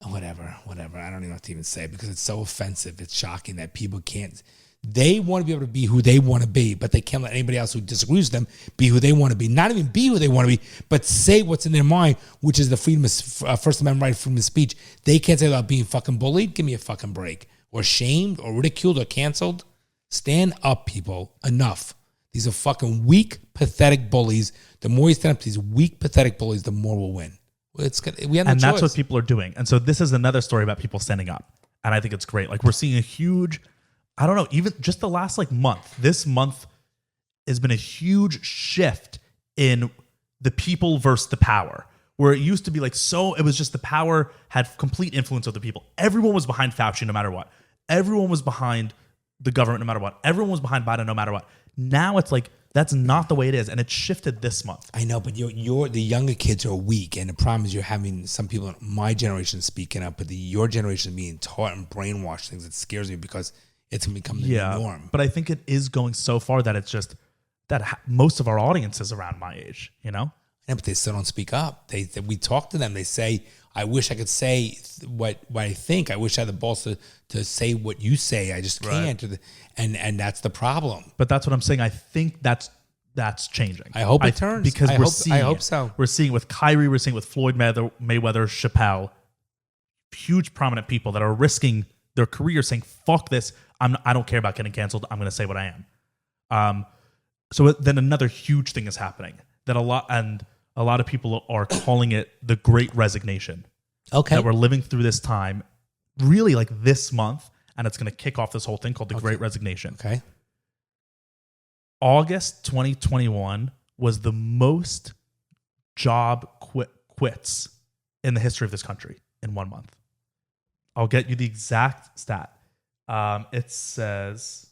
whatever. I don't even have to even say it because it's so offensive. It's shocking that people can't. They want to be able to be who they want to be, but they can't let anybody else who disagrees with them be who they want to be. Not even be who they want to be, but say what's in their mind, which is the freedom of First Amendment right, freedom of speech. They can't say about being fucking bullied. Give me a fucking break. Or shamed, or ridiculed, or canceled. Stand up, people. Enough. These are fucking weak, pathetic bullies. The more you stand up to these weak, pathetic bullies, the more we'll win. We have no and that's choice. what people are doing. And so this is another story about people standing up. And I think it's great. Like, we're seeing a huge, I don't know, even just the last like month, this month has been a huge shift in the people versus the power, where it used to be like, so it was just the power had complete influence of the people. Everyone was behind Fauci no matter what. Everyone was behind the government no matter what. Everyone was behind Biden no matter what. Now it's like, that's not the way it is. And it shifted this month. I know, but you're the younger kids are weak. And the problem is you're having some people in my generation speaking up, but your generation being taught and brainwashed things. It scares me because it's going to become the new norm. But I think it is going so far that it's just that most of our audience is around my age, you know? Yeah, but they still don't speak up. We talk to them. They say, I wish I could say what I think. I wish I had the balls to say what you say. I just can't. Right. And that's the problem. But that's what I'm saying. I think that's changing. I hope it turns. Because I hope so. We're seeing with Kyrie, we're seeing with Floyd Mayweather, Chappelle, huge prominent people that are risking their career saying, fuck this. I don't care about getting canceled. I'm going to say what I am. So then another huge thing is happening that a lot of people are calling it the Great Resignation. Okay. That we're living through this time, really like this month, and it's going to kick off this whole thing called the Great Resignation. Okay. August 2021 was the most job quits in the history of this country in 1 month. I'll get you the exact stat. It says,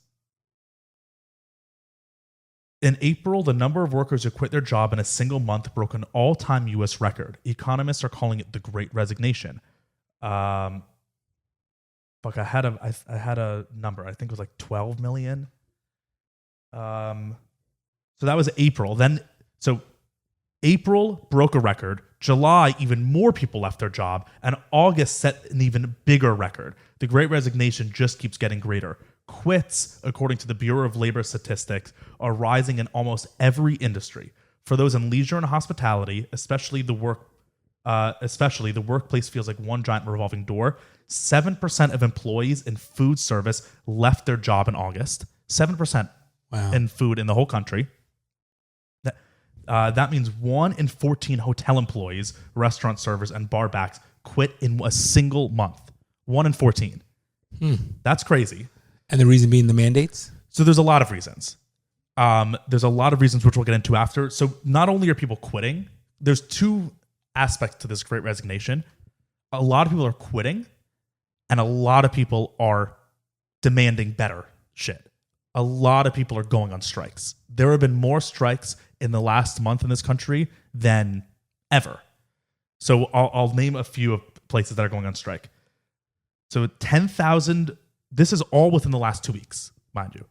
in April, the number of workers who quit their job in a single month broke an all-time U.S. record. Economists are calling it the Great Resignation. I had a number. I think it was like 12 million. So that was April. So April broke a record. July, even more people left their job. And August set an even bigger record. The Great Resignation just keeps getting greater. Quits, according to the Bureau of Labor Statistics, are rising in almost every industry. For those in leisure and hospitality, especially the workplace feels like one giant revolving door. 7% of employees in food service left their job in August. 7% in food in the whole country. That means 1 in 14 hotel employees, restaurant servers, and bar backs quit in a single month. 1 in 14. That's crazy. And the reason being the mandates? So there's a lot of reasons. There's a lot of reasons which we'll get into after. So not only are people quitting, there's 2 aspects to this Great Resignation. A lot of people are quitting, and a lot of people are demanding better shit. A lot of people are going on strikes. There have been more strikes in the last month in this country than ever. So I'll name a few of places that are going on strike. So 10,000, this is all within the last 2 weeks, mind you.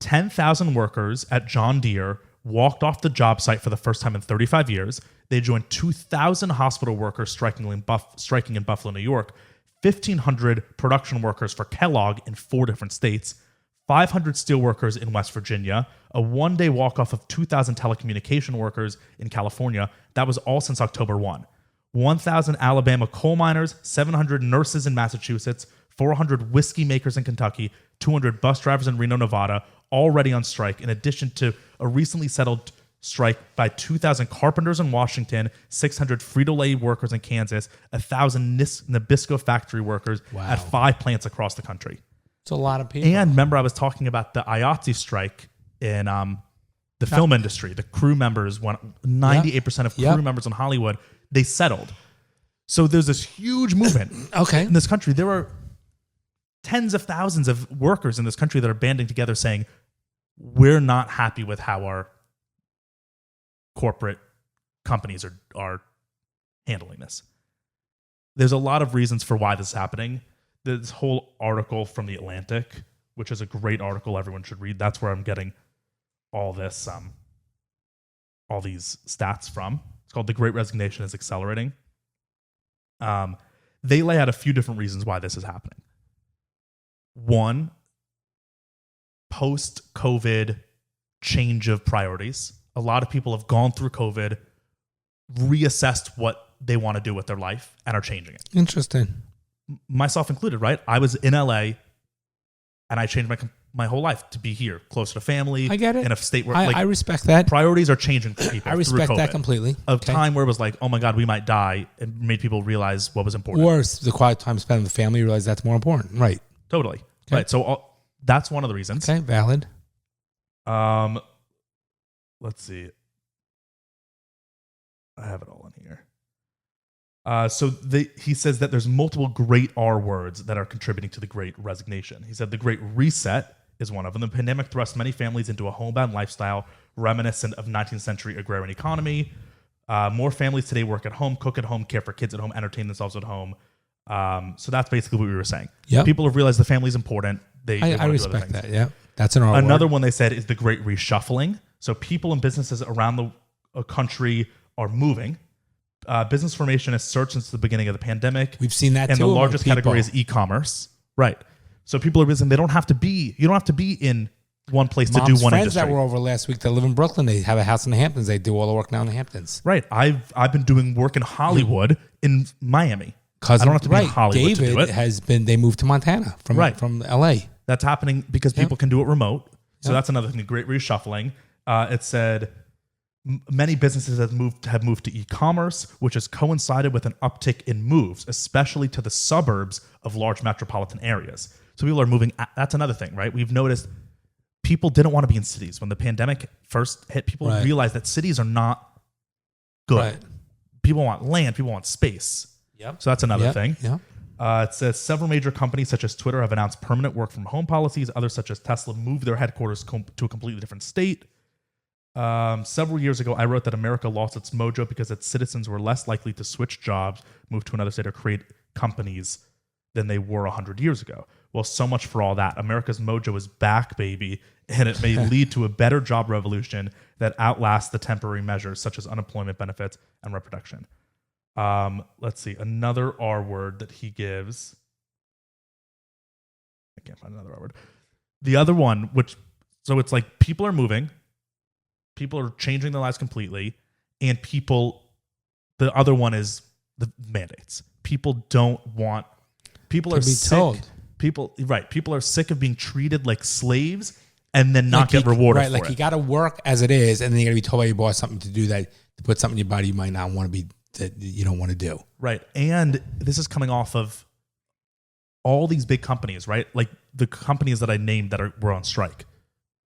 10,000 workers at John Deere walked off the job site for the first time in 35 years. They joined 2,000 hospital workers striking in Buffalo, New York, 1,500 production workers for Kellogg in 4 different states, 500 steel workers in West Virginia, a one-day walk-off of 2,000 telecommunication workers in California. That was all since October 1. 1,000 Alabama coal miners, 700 nurses in Massachusetts, 400 whiskey makers in Kentucky, 200 bus drivers in Reno, Nevada, already on strike, in addition to a recently settled strike by 2,000 carpenters in Washington, 600 Frito-Lay workers in Kansas, 1,000 Nabisco factory workers at 5 plants across the country. It's a lot of people. And remember, I was talking about the IATSE strike in the film industry. The crew members, 98% of crew members in Hollywood, they settled. So there's this huge movement in this country. There are tens of thousands of workers in this country that are banding together saying, we're not happy with how our corporate companies are handling this. There's a lot of reasons for why this is happening. This whole article from The Atlantic, which is a great article everyone should read. That's where I'm getting all this, all these stats from. It's called The Great Resignation is Accelerating. They lay out a few different reasons why this is happening. One, post-COVID change of priorities. A lot of people have gone through COVID, reassessed what they want to do with their life, and are changing it. Interesting. Myself included, right? I was in LA, and I changed my whole life to be here, closer to family. I get it. In a state where I respect that. Priorities are changing for people. I respect through COVID. that completely. A time where it was like, oh my God, we might die, and made people realize what was important. Or the quiet time spent with family, you realize that's more important. Right. Totally. Okay. Right. So that's one of the reasons. Okay, valid. Let's see. I have it all in here. He says that there's multiple great R words that are contributing to the Great Resignation. He said the Great Reset is one of them. The pandemic thrust many families into a homebound lifestyle reminiscent of 19th century agrarian economy. More families today work at home, cook at home, care for kids at home, entertain themselves at home. So that's basically what we were saying. Yep. People have realized the family's important. I respect that. Yeah, that's an R word. Another one they said is the Great Reshuffling. So people and businesses around the country are moving. Business formation has surged since the beginning of the pandemic. We've seen that and too. And the largest category is e-commerce. Right. So people are busy. You don't have to be in one place to do one friends industry. That were over last week that live in Brooklyn, they have a house in the Hamptons. They do all the work now in the Hamptons. Right. I've been doing work in Hollywood in Miami. I don't have to be in Hollywood David to do it. has been. They moved to Montana from LA. That's happening because people can do it remote. So that's another thing. The Great Reshuffling. It said many businesses have moved to e-commerce, which has coincided with an uptick in moves, especially to the suburbs of large metropolitan areas. So people are moving. That's another thing, right? We've noticed people didn't want to be in cities when the pandemic first hit. People realized that cities are not good. Right. People want land. People want space. Yep. So that's another thing. Yeah. It says several major companies such as Twitter have announced permanent work from home policies. Others such as Tesla moved their headquarters to a completely different state. Several years ago, I wrote that America lost its mojo because its citizens were less likely to switch jobs, move to another state, or create companies than they were 100 years ago. Well, so much for all that. America's mojo is back, baby, and it may lead to a better job revolution that outlasts the temporary measures such as unemployment benefits and reproduction. Let's see. Another R word that he gives. I can't find another R word. The other one, so it's like people are moving, people are changing their lives completely, and the other one is the mandates. People are sick. Told. People are sick of being treated like slaves and then not get rewarded for it. Like you got to work as it is, and then you got to be told by your boss something to do to put something in your body you might not want to be, that you don't want to do. Right. And this is coming off of all these big companies, right? Like the companies that I named that were on strike.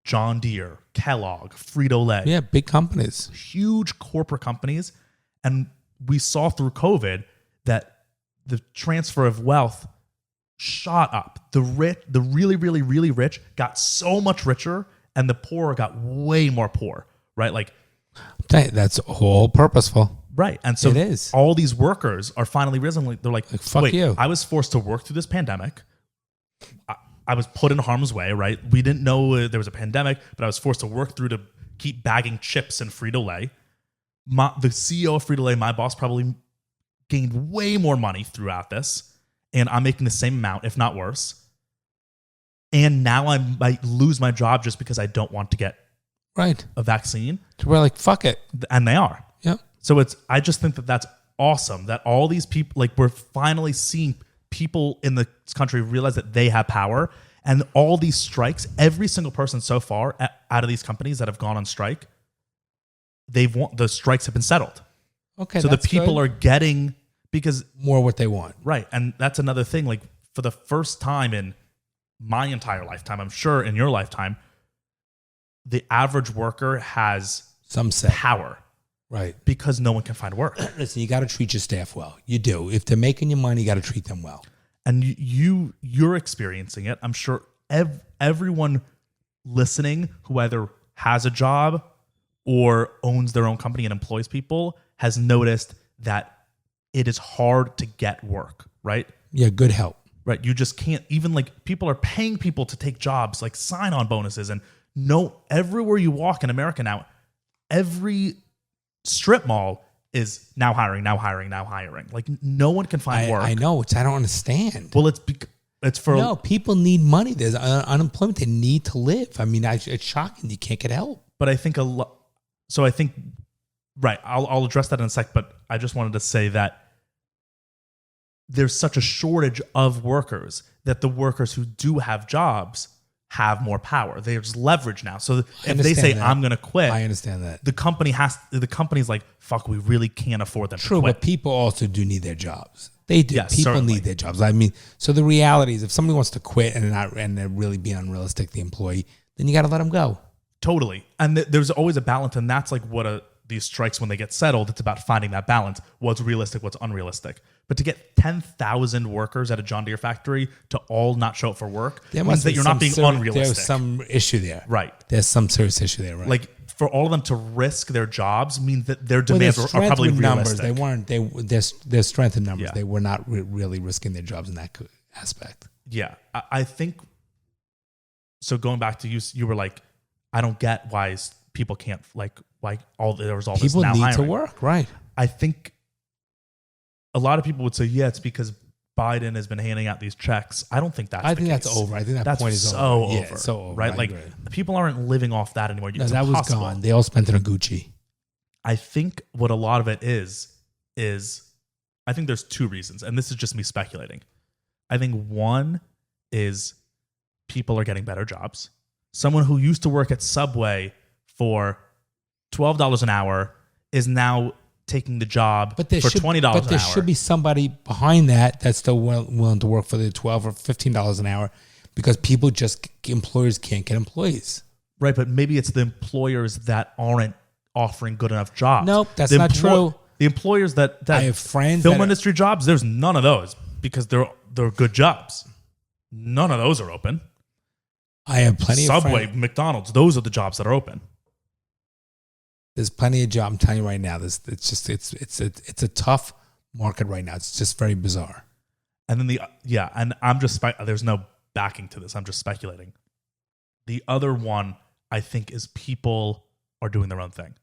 John Deere, Kellogg, Frito-Lay. Yeah, big companies. Huge corporate companies. And we saw through COVID that the transfer of wealth shot up. The really, really, really rich got so much richer, and the poor got way more poor, right? Like that's all purposeful. Right. And so It is. all these workers are finally risen. They're like, fuck wait, you. I was forced to work through this pandemic. I was put in harm's way, right? We didn't know there was a pandemic, but I was forced to work through to keep bagging chips in Frito-Lay. The CEO of Frito-Lay, my boss, probably gained way more money throughout this. And I'm making the same amount, if not worse. And now I might lose my job just because I don't want to get a vaccine. So we're like, fuck it. And they are. Yeah. So I just think that that's awesome that all these people, like, we're finally seeing people in this country realize that they have power. And all these strikes, every single person so far out of these companies that have gone on strike, the strikes have been settled. Okay. So the people are getting, because more what they want. Right. And that's another thing. Like, for the first time in my entire lifetime, I'm sure in your lifetime, the average worker has some power. Right. Because no one can find work. Listen, you got to treat your staff well. You do. If they're making you money, you got to treat them well. And you're experiencing it. I'm sure everyone listening who either has a job or owns their own company and employs people has noticed that it is hard to get work, right? Yeah, good help. Right. You just can't, even like, people are paying people to take jobs, like sign-on bonuses. And everywhere you walk in America now, every strip mall is now hiring. Like, no one can find work. I know. I don't understand. Well, it's for... No, people need money. There's unemployment. They need to live. I mean, it's shocking. You can't get help. But I think right, I'll address that in a sec, but I just wanted to say that there's such a shortage of workers that the workers who do have jobs have more power. There's leverage now. So if they say, I'm going to quit, I understand that. The company's like, fuck, we really can't afford them True, to quit. but people also do need their jobs. They do. Yes, people certainly. need their jobs. I mean, so the reality is, if somebody wants to quit and they're really being unrealistic, the employee, then you got to let them go. Totally. And there's always a balance, and that's like what these strikes, when they get settled, it's about finding that balance. What's realistic, what's unrealistic. But to get 10,000 workers at a John Deere factory to all not show up for work means that you're not being unrealistic. There's some issue there. Right. There's some serious issue there, right? Like, for all of them to risk their jobs means that their demands are probably realistic. They weren't. Their strength in numbers. Yeah. They were not really risking their jobs in that aspect. Yeah. I think, so going back to you were like, I don't get why people can't, like there was all people this now need hiring. to work, right? I think a lot of people would say, yeah, it's because Biden has been handing out these checks. I don't think that's the case. That's over. I think that point is so over. over. Yeah, so over. Right? I like, agree. people aren't living off that anymore. No, It's that impossible. was gone. They all spent it on Gucci. I think what a lot of it is I think there's two reasons, and this is just me speculating. I think one is people are getting better jobs. Someone who used to work at Subway for $12 an hour is now taking the job for $20 an hour. But there should be somebody behind that's still willing to work for the $12 or $15 an hour, because employers can't get employees. Right, but maybe it's the employers that aren't offering good enough jobs. Nope, that's not true. The employers that I have friends film industry jobs, there's none of those because they're good jobs. None of those are open. I have plenty of Subway, friends. McDonald's, those are the jobs that are open. There's plenty of jobs. I'm telling you right now. It's a tough market right now. It's just very bizarre. And then and I'm just there's no backing to this. I'm just speculating. The other one, I think, is people are doing their own thing.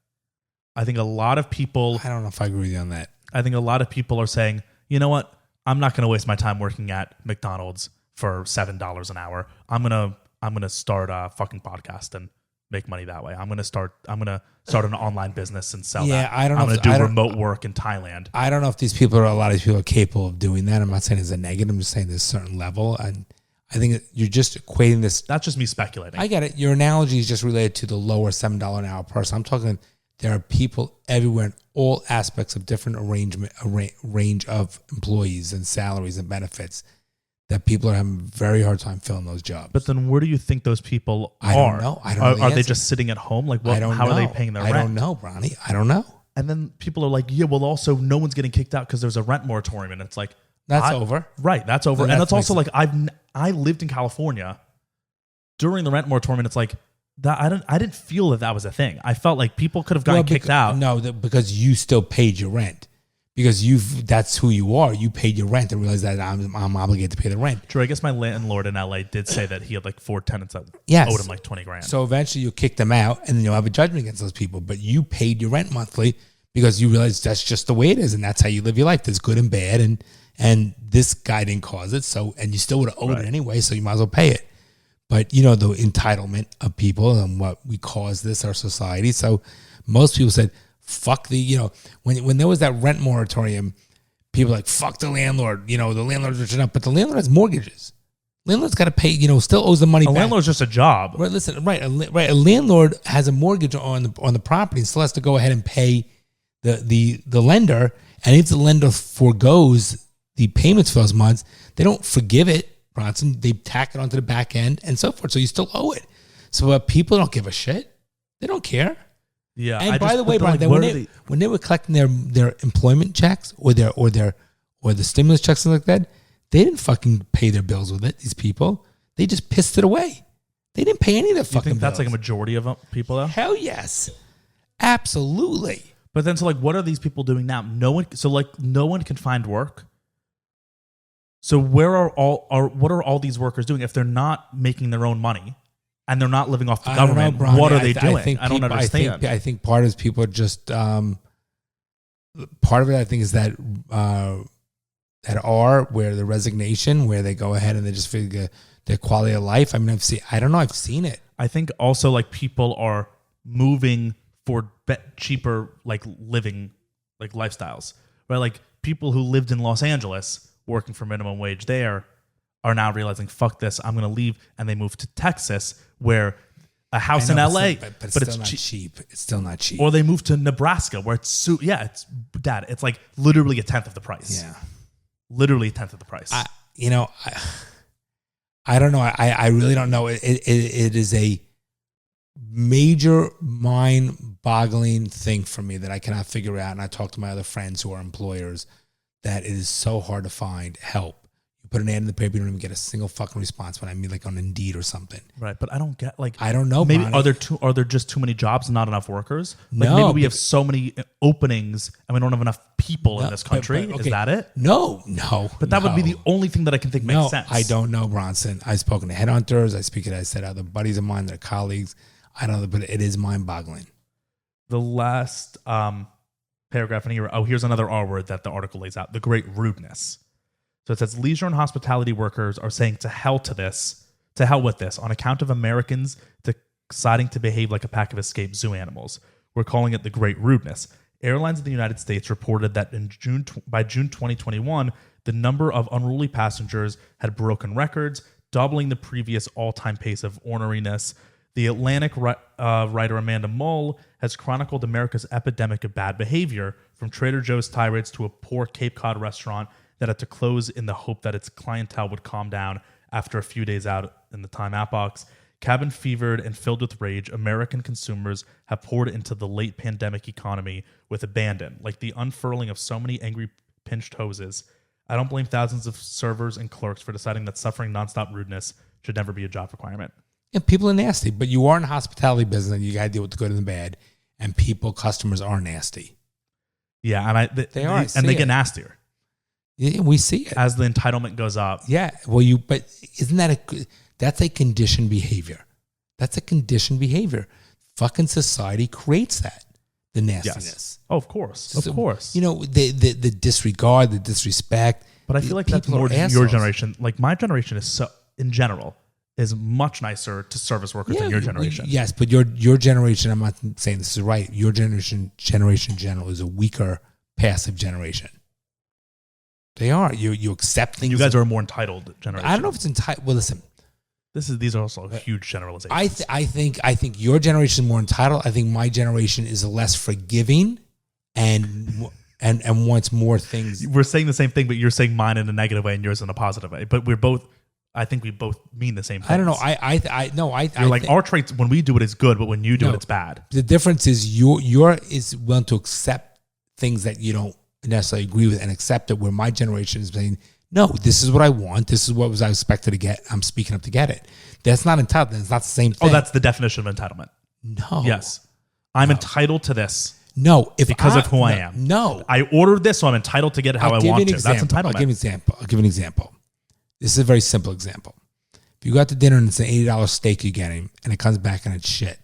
I think a lot of people... I don't know if I agree with you on that. I think a lot of people are saying, you know what? I'm not going to waste my time working at McDonald's for $7 an hour. I'm gonna start a fucking podcast and make money that way. I'm gonna start an online business and sell that. I don't know. I'm gonna do remote work in Thailand. I don't know if a lot of these people are capable of doing that. I'm not saying it's a negative. I'm just saying there's a certain level, and I think you're just equating this. That's just me speculating. I get it. Your analogy is just related to the lower $7 an hour person. I'm talking. There are people everywhere in all aspects of different range of employees and salaries and benefits that people are having a very hard time filling those jobs. But then where do you think those people are? I don't know. I don't know. Are they just sitting at home? Like, how are they paying their rent? I don't know, Bronny. I don't know. And then people are like, yeah, well, also no one's getting kicked out because there's a rent moratorium. And it's like, that's over. Right. That's over. So and that it's also makes like, I lived in California during the rent moratorium. And it's like, That I didn't feel that was a thing. I felt like people could have gotten kicked out. No, because you still paid your rent. Because that's who you are. You paid your rent and realized that I'm obligated to pay the rent. True. I guess my landlord in LA did say that he had like 4 tenants that Yes. owed him like 20 grand. So eventually you'll kick them out and then you'll have a judgment against those people. But you paid your rent monthly because you realize that's just the way it is and that's how you live your life. There's good and bad and this guy didn't cause it. So and you still would have owed it anyway, so you might as well pay it. But the entitlement of people and what we cause this, our society. So most people said, fuck when there was that rent moratorium, people were like, fuck the landlord. The landlord's rich enough, but the landlord has mortgages. Landlord's got to pay, still owes the money back. A landlord's just a job. Right, listen, right. A landlord has a mortgage on the property and still has to go ahead and pay the lender. And if the lender forgoes the payments for those months, they don't forgive it, Bronson. They tack it onto the back end and so forth. So you still owe it. So people don't give a shit. They don't care. Yeah. And by the way, Brian, when they were collecting their employment checks or the stimulus checks and like that, they didn't fucking pay their bills with it. These people, they just pissed it away. They didn't pay any of their fucking think that's bills. like a majority of people though? Hell yes, absolutely. But then, so like, what are these people doing now? No one can find work. So what are all these workers doing if they're not making their own money? And they're not living off the government. Bron. What are they doing? I don't understand. I think part of people are just part of it. I think is that where the resignation, where they go ahead and they just figure their quality of life. I mean, I've seen it. I think also like people are moving for cheaper like living like lifestyles. Right, like people who lived in Los Angeles working for minimum wage there are now realizing, fuck this, I'm going to leave. And they move to Texas where a house in LA, but it's still not cheap. It's still not cheap. Or they move to Nebraska where it's like literally a tenth of the price. Yeah. Literally a tenth of the price. I don't know. I really don't know. It is a major mind-boggling thing for me that I cannot figure out. And I talk to my other friends who are employers that it is so hard to find help. You put an ad in the paper, you don't even get a single fucking response. When I mean, like on Indeed or something. Right, but I don't get I don't know. Maybe Bonnie. are there just too many jobs and not enough workers? Like No, maybe we have so many openings and we don't have enough people in this country. okay. Is that it? No. But that would be the only thing that I can think makes sense. I don't know, Bronson. I've spoken to headhunters. I said other buddies of mine that are colleagues. I don't know, but it is mind-boggling. The last paragraph in here. Oh, here's another R word that the article lays out: the great rudeness. So it says leisure and hospitality workers are saying to hell with this, on account of Americans deciding to behave like a pack of escaped zoo animals. We're calling it the great rudeness. Airlines in the United States reported that by June 2021, the number of unruly passengers had broken records, doubling the previous all-time pace of orneriness. The Atlantic writer Amanda Mull has chronicled America's epidemic of bad behavior, from Trader Joe's tirades to a poor Cape Cod restaurant that had to close in the hope that its clientele would calm down after a few days out in the time outbox. Cabin-fevered and filled with rage, American consumers have poured into the late pandemic economy with abandon, like the unfurling of so many angry pinched hoses. I don't blame thousands of servers and clerks for deciding that suffering nonstop rudeness should never be a job requirement. And people are nasty, but you are in the hospitality business and you got to deal with the good and the bad. And customers are nasty. Yeah, and they are, and they get nastier. Yeah, we see it as the entitlement goes up. Yeah, but isn't that that's a conditioned behavior? That's a conditioned behavior. Fucking society creates that, the nastiness. Yes. Oh, of course, of course. The disregard, the disrespect. But I feel like that's more your generation. Like my generation is in general is much nicer to service workers than your generation. Yes, but your generation, I'm not saying this is right. Your generation in general is a weaker, passive generation. They are. You accept things. You guys are a more entitled generation. I don't know if it's entitled. Well, listen. These are also huge generalizations. I think your generation is more entitled. I think my generation is less forgiving and wants more things. We're saying the same thing, but you're saying mine in a negative way and yours in a positive way. But I think we both mean the same thing. I don't know. You're like our traits when we do it is good, but when you do it, it's bad. The difference is you're is willing to accept things that you don't necessarily agree with and accept it. Where my generation is saying, No, this is what I want. This is what I expected to get. I'm speaking up to get it. That's not entitlement. It's not the same thing. Oh, that's the definition of entitlement. No. Yes. I'm entitled to this. No. Because of who I am. No. I ordered this, so I'm entitled to get it how I want to. That's entitlement. I'll give you an example. This is a very simple example. If you go out to dinner and it's an $80 steak you're getting and it comes back and it's shit,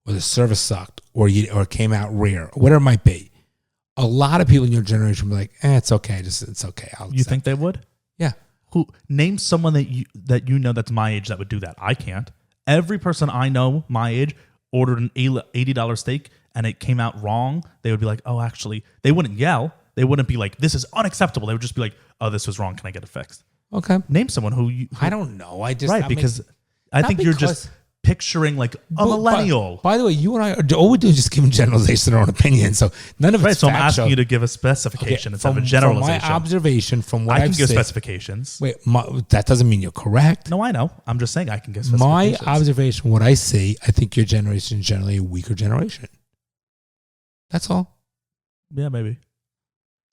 or the service sucked, or it came out rare, or whatever it might be, a lot of people in your generation will be like, it's okay. It's okay. You think they would? Yeah. Who name someone that you know that's my age that would do that? I can't. Every person I know my age ordered an $80 steak and it came out wrong. They would be like, oh, actually, they wouldn't yell. They wouldn't be like, this is unacceptable. They would just be like, oh, this was wrong. Can I get it fixed? Okay. Name someone who I don't know. I just right because I think you're just picturing like a millennial. By the way, you and I are all we're doing is just giving generalization our own opinion. So none of it's so I'm asking you to give a specification instead of a generalization. From my observation, from what I I've can give seen, specifications. Wait, that doesn't mean you're correct. No, I know. I'm just saying I can give specifications. My observation, what I see, I think your generation is generally a weaker generation. That's all. Yeah, maybe.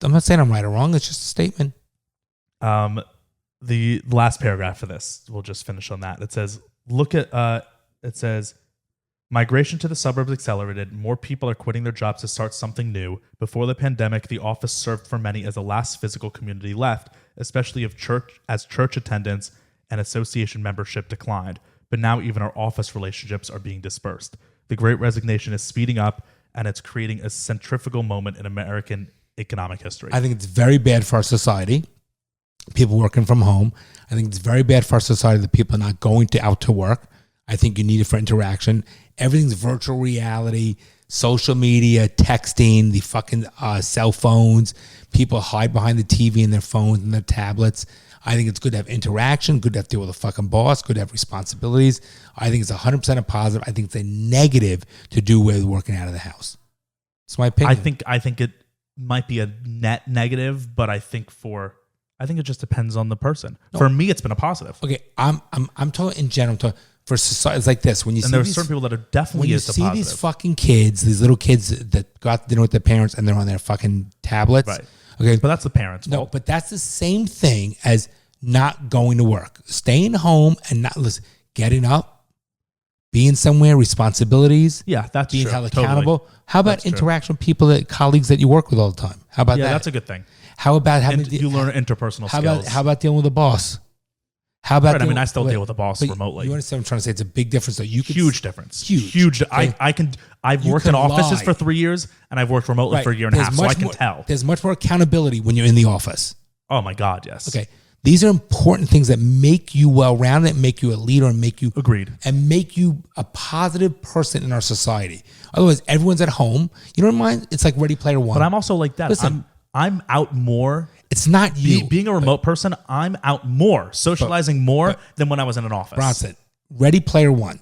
I'm not saying I'm right or wrong. It's just a statement. The last paragraph for this, we'll just finish on that. It says, it says, migration to the suburbs accelerated. More people are quitting their jobs to start something new. Before the pandemic, the office served for many as the last physical community left, especially as church attendance and association membership declined. But now even our office relationships are being dispersed. The Great Resignation is speeding up, and it's creating a centrifugal moment in American economic history. I think it's very bad for our society. People working from home. I think it's very bad for our society that people are not going out to work. I think you need it for interaction. Everything's virtual reality, social media, texting, the fucking cell phones. People hide behind the TV and their phones and their tablets. I think it's good to have interaction, good to have to deal with a fucking boss, good to have responsibilities. I think it's 100% a positive. I think it's a negative to do with working out of the house. It's my opinion. I think it might be a net negative, but I think it just depends on the person. No. For me, it's been a positive. Okay, I'm talking in general. For society, it's like this. When you see there are certain people that are definitely when you see these fucking kids, these little kids that got to dinner with their parents and they're on their fucking tablets. Right. Okay, but that's the parents' fault. No, but that's the same thing as not going to work, staying home and not getting up, being somewhere, responsibilities. Yeah, that's being true. held accountable. Totally. How about interaction with people, colleagues that you work with all the time? How about that? Yeah, that's a good thing. How about having you learn interpersonal skills? How about dealing with a boss? How about? Right, I still deal with a boss remotely. You understand what I'm trying to say? It's a big difference. So you could huge difference. Huge. Okay? I've worked in offices for 3 years, and I've worked remotely for a year and a half, so I can tell. There's much more accountability when you're in the office. Oh my God, yes. Okay. These are important things that make you well-rounded, make you a leader, and make you agreed, and make you a positive person in our society. Otherwise, everyone's at home. You don't mind? It's like Ready Player One. But I'm also like that. Listen, I'm out more. It's not you. Being a remote person, I'm out more, socializing more than when I was in an office. Bronson, Ready Player One,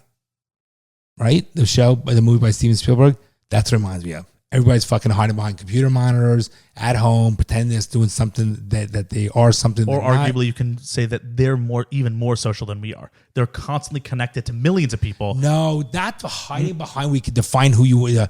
right? The movie by Steven Spielberg. That's what it reminds me of. Everybody's fucking hiding behind computer monitors at home, pretending they're doing something that they are something. Or arguably, you can say that they're even more social than we are. They're constantly connected to millions of people. No, that's hiding behind. We can define who you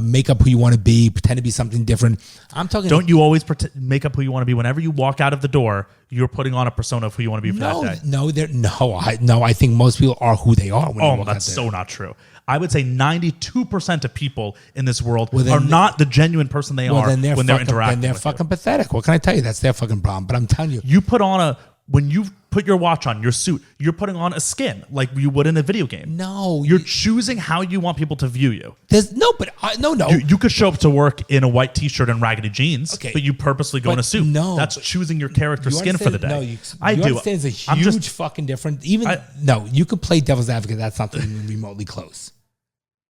make up who you want to be, pretend to be something different. I'm talking. Don't you always make up who you want to be? Whenever you walk out of the door, you're putting on a persona of who you want to be for that day. No, I think most people are who they are. That's so not true. I would say 92% of people in this world are not the genuine person they are when they're interacting. Then they're fucking pathetic. What can I tell you? That's their fucking problem. But I'm telling you, when you put your watch on, your suit, you're putting on a skin like you would in a video game. No, you're choosing how you want people to view you. No. You could show up to work in a white T-shirt and raggedy jeans, but you purposely go in a suit. No, that's choosing your character skin for the day. No, I do. Understand it's a huge fucking difference. You could play devil's advocate. That's not even remotely close.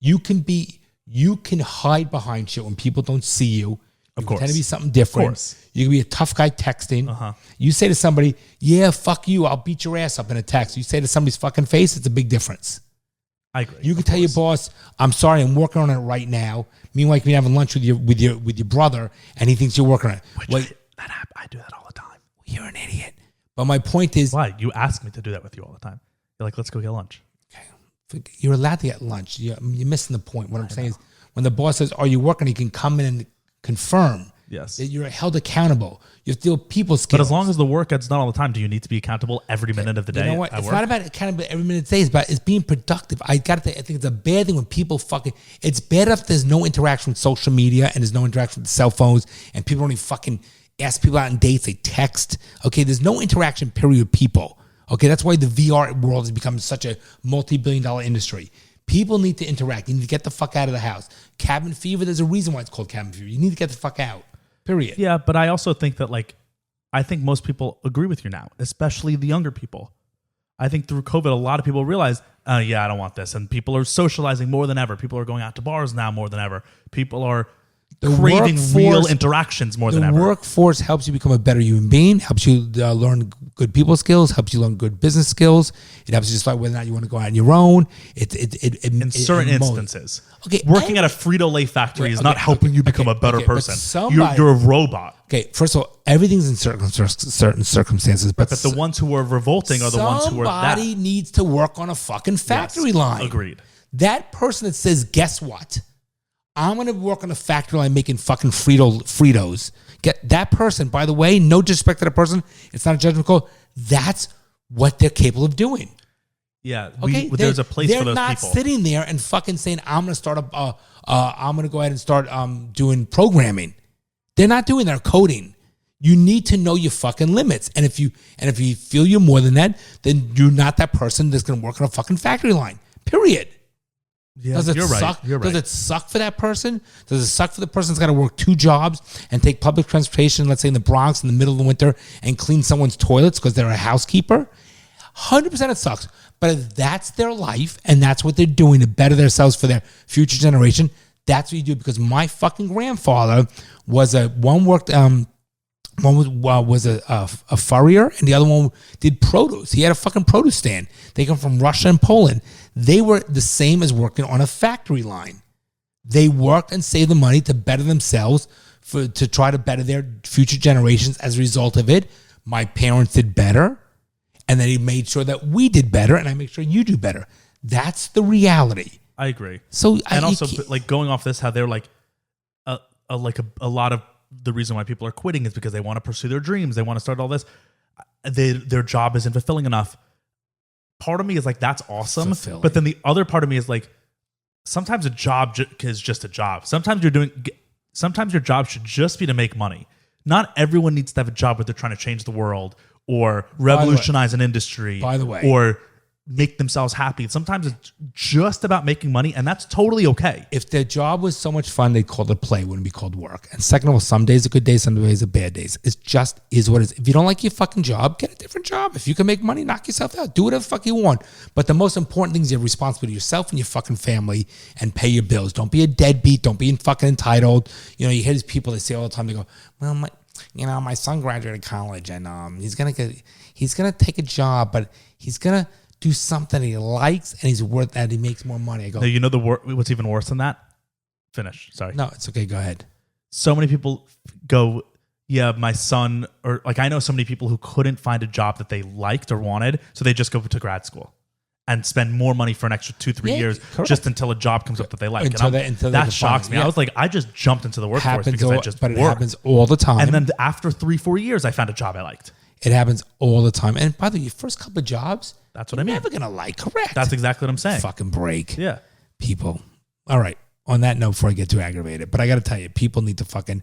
You can hide behind shit when people don't see you. Of course. Pretend to be something different. Of course. You can be a tough guy texting. Uh-huh. You say to somebody, yeah, fuck you, I'll beat your ass up in a text. You say to somebody's fucking face, it's a big difference. I agree. You can tell your boss, I'm sorry, I'm working on it right now. Meanwhile, you can be having lunch with your brother and he thinks you're working on it. I do that all the time. You're an idiot. But my point is... Why? You ask me to do that with you all the time. You're like, let's go get lunch. You're allowed to get lunch. You're missing the point. What I'm saying is when the boss says, are you working? He can come in and confirm. Yes. That you're held accountable. You have to deal with people skills. But as long as the work gets done all the time, do you need to be accountable every minute of the day? You know what? It's not about accountability every minute of the day. It's being productive. I think it's a bad thing when people it's bad if there's no interaction with social media and there's no interaction with cell phones and people don't even fucking ask people out on dates. They text. Okay, there's no interaction, period, with people. Okay, that's why the VR world has become such a multi-billion-dollar industry. People need to interact. You need to get the fuck out of the house. Cabin fever, there's a reason why it's called cabin fever. You need to get the fuck out, period. Yeah, but I also think that, I think most people agree with you now, especially the younger people. I think through COVID, a lot of people realize, I don't want this. And people are socializing more than ever. People are going out to bars now more than ever. People are craving real interactions more than ever. The workforce helps you become a better human being, helps you learn good people skills, helps you learn good business skills. It helps you decide whether or not you want to go out on your own. In certain instances. Okay, working at a Frito-Lay factory is not helping you become a better person. You're a robot. Okay, first of all, everything's in certain circumstances. But the ones who are revolting are the ones who are that. Somebody needs to work on a fucking factory line. Agreed. That person that says, guess what? I'm going to work on a factory line making fucking Fritos. Get that person, by the way, no disrespect to that person. It's not a judgment call. That's what they're capable of doing. Yeah. There's a place for those people. They're not sitting there and fucking saying, I'm going to start I'm going to go ahead and start doing programming. They're not doing that, coding. You need to know your fucking limits. And if you feel you're more than that, then you're not that person that's going to work on a fucking factory line. Period. Yeah, Does it suck? You're right. Does it suck for that person? Does it suck for the person that's got to work 2 jobs and take public transportation, let's say in the Bronx in the middle of the winter, and clean someone's toilets because they're a housekeeper? 100% it sucks. But if that's their life and that's what they're doing to better themselves for their future generation, that's what you do. Because my fucking grandfather was one was a furrier and the other one did produce. He had a fucking produce stand. They come from Russia and Poland. They were the same as working on a factory line. They worked and saved the money to better themselves to try to better their future generations. As a result of it, my parents did better, and then he made sure that we did better, and I make sure you do better. That's the reality. I agree. So, going off this, how they're a lot of the reason why people are quitting is because they want to pursue their dreams. They want to start all this. Their job isn't fulfilling enough. Part of me is that's awesome. Fulfilling. But then the other part of me is sometimes a job is just a job. Sometimes your job should just be to make money. Not everyone needs to have a job where they're trying to change the world or revolutionize an industry. By the way. Or make themselves happy. Sometimes it's just about making money, and that's totally okay. If their job was so much fun, they'd call it play. It wouldn't be called work. And second of all, some days are good days, some days are bad days. It just is what it is. If you don't like your fucking job, get a different job. If you can make money, knock yourself out. Do whatever the fuck you want. But the most important thing is you're responsible to yourself and your fucking family and pay your bills. Don't be a deadbeat. Don't be fucking entitled. You hear these people, they say all the time, they go, well, my son graduated college and he's gonna take a job, but he's gonna do something he likes, and he's worth that. He makes more money. I go, what's even worse than that? Finish. Sorry. No, it's okay. Go ahead. So many people go, yeah, my son, or I know so many people who couldn't find a job that they liked or wanted, so they just go to grad school and spend more money for an extra 2-3 years just until a job comes up that they like. That shocks me. Yeah. I was I just jumped into the workforce because I just worked. It happens all the time. And then after 3-4 years, I found a job I liked. It happens all the time. And by the way, your first couple of jobs, that's what I mean. You're never going to like. Correct. That's exactly what I'm saying. Fucking break. Yeah. People. All right. On that note, before I get too aggravated, but I got to tell you, people need to fucking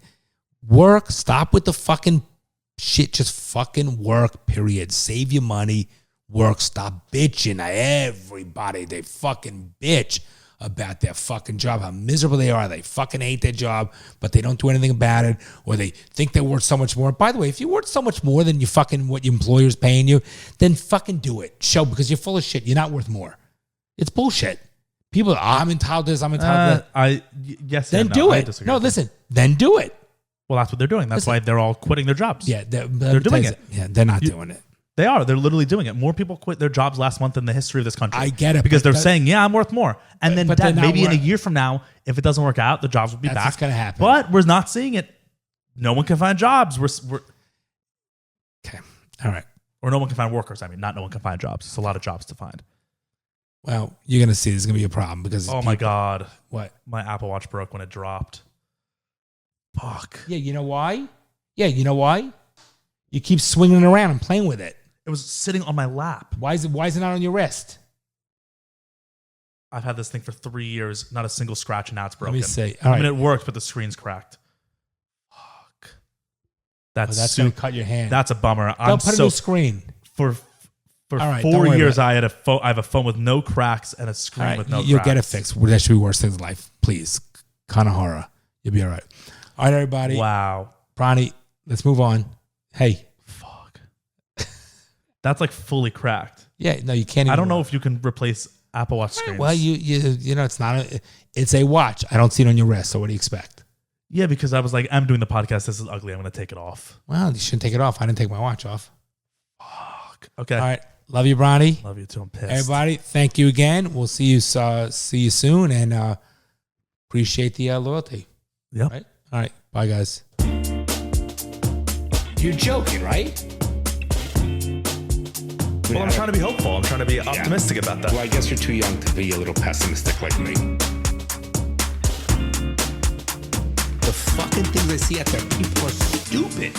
work. Stop with the fucking shit. Just fucking work, period. Save your money. Work. Stop bitching. Everybody, they fucking bitch about their fucking job, how miserable they are. They fucking hate their job, but they don't do anything about it, or they think they're worth so much more. By the way, if you're worth so much more than what your employer's paying you, then fucking do it. Show, because you're full of shit. You're not worth more. It's bullshit. People are, I'm entitled to this, I'm entitled to that. Yes. Then do it. No, listen, then do it. Well, that's what they're doing. That's why they're all quitting their jobs. Yeah, they're doing it. Yeah, they're not doing it. They are. They're literally doing it. More people quit their jobs last month in the history of this country. I get it. Because they're saying, yeah, I'm worth more. And then maybe in a year from now, if it doesn't work out, the jobs will be back. That's going to happen. But we're not seeing it. No one can find jobs. We're okay. All right. Or no one can find workers. I mean, not no one can find jobs. It's a lot of jobs to find. Well, you're going to see there's going to be a problem because... my God. What? My Apple Watch broke when it dropped. Fuck. Yeah, you know why? Yeah, you know why? You keep swinging it around and playing with it. It was sitting on my lap. Why is it not on your wrist? I've had this thing for 3 years, not a single scratch, and now it's broken. Let me see. I mean, it worked, but the screen's cracked. Fuck. That's going to cut your hand. That's a bummer. Don't put a new screen. For All right, 4 years, I have a phone with no cracks and a screen with no cracks. You'll get it fixed. That should be worse things in life. Please. Kanahara. You'll be all right. All right, everybody. Wow. Bronny, let's move on. Hey. Fuck. That's like fully cracked. Yeah, no, you can't. I don't know if you can replace Apple Watch screens. Well, you know, it's a watch. I don't see it on your wrist. So what do you expect? Yeah, because I was like, I'm doing the podcast. This is ugly. I'm going to take it off. Well, you shouldn't take it off. I didn't take my watch off. Fuck. Okay. All right. Love you, Bronny. Love you too. I'm pissed. Everybody, thank you again. We'll see you soon, and appreciate the loyalty. Yep. Right? All right. Bye, guys. You're joking, right? Well, I'm trying to be hopeful. I'm trying to be optimistic about that. Well, I guess you're too young to be a little pessimistic like me. The fucking things I see out there, people are stupid.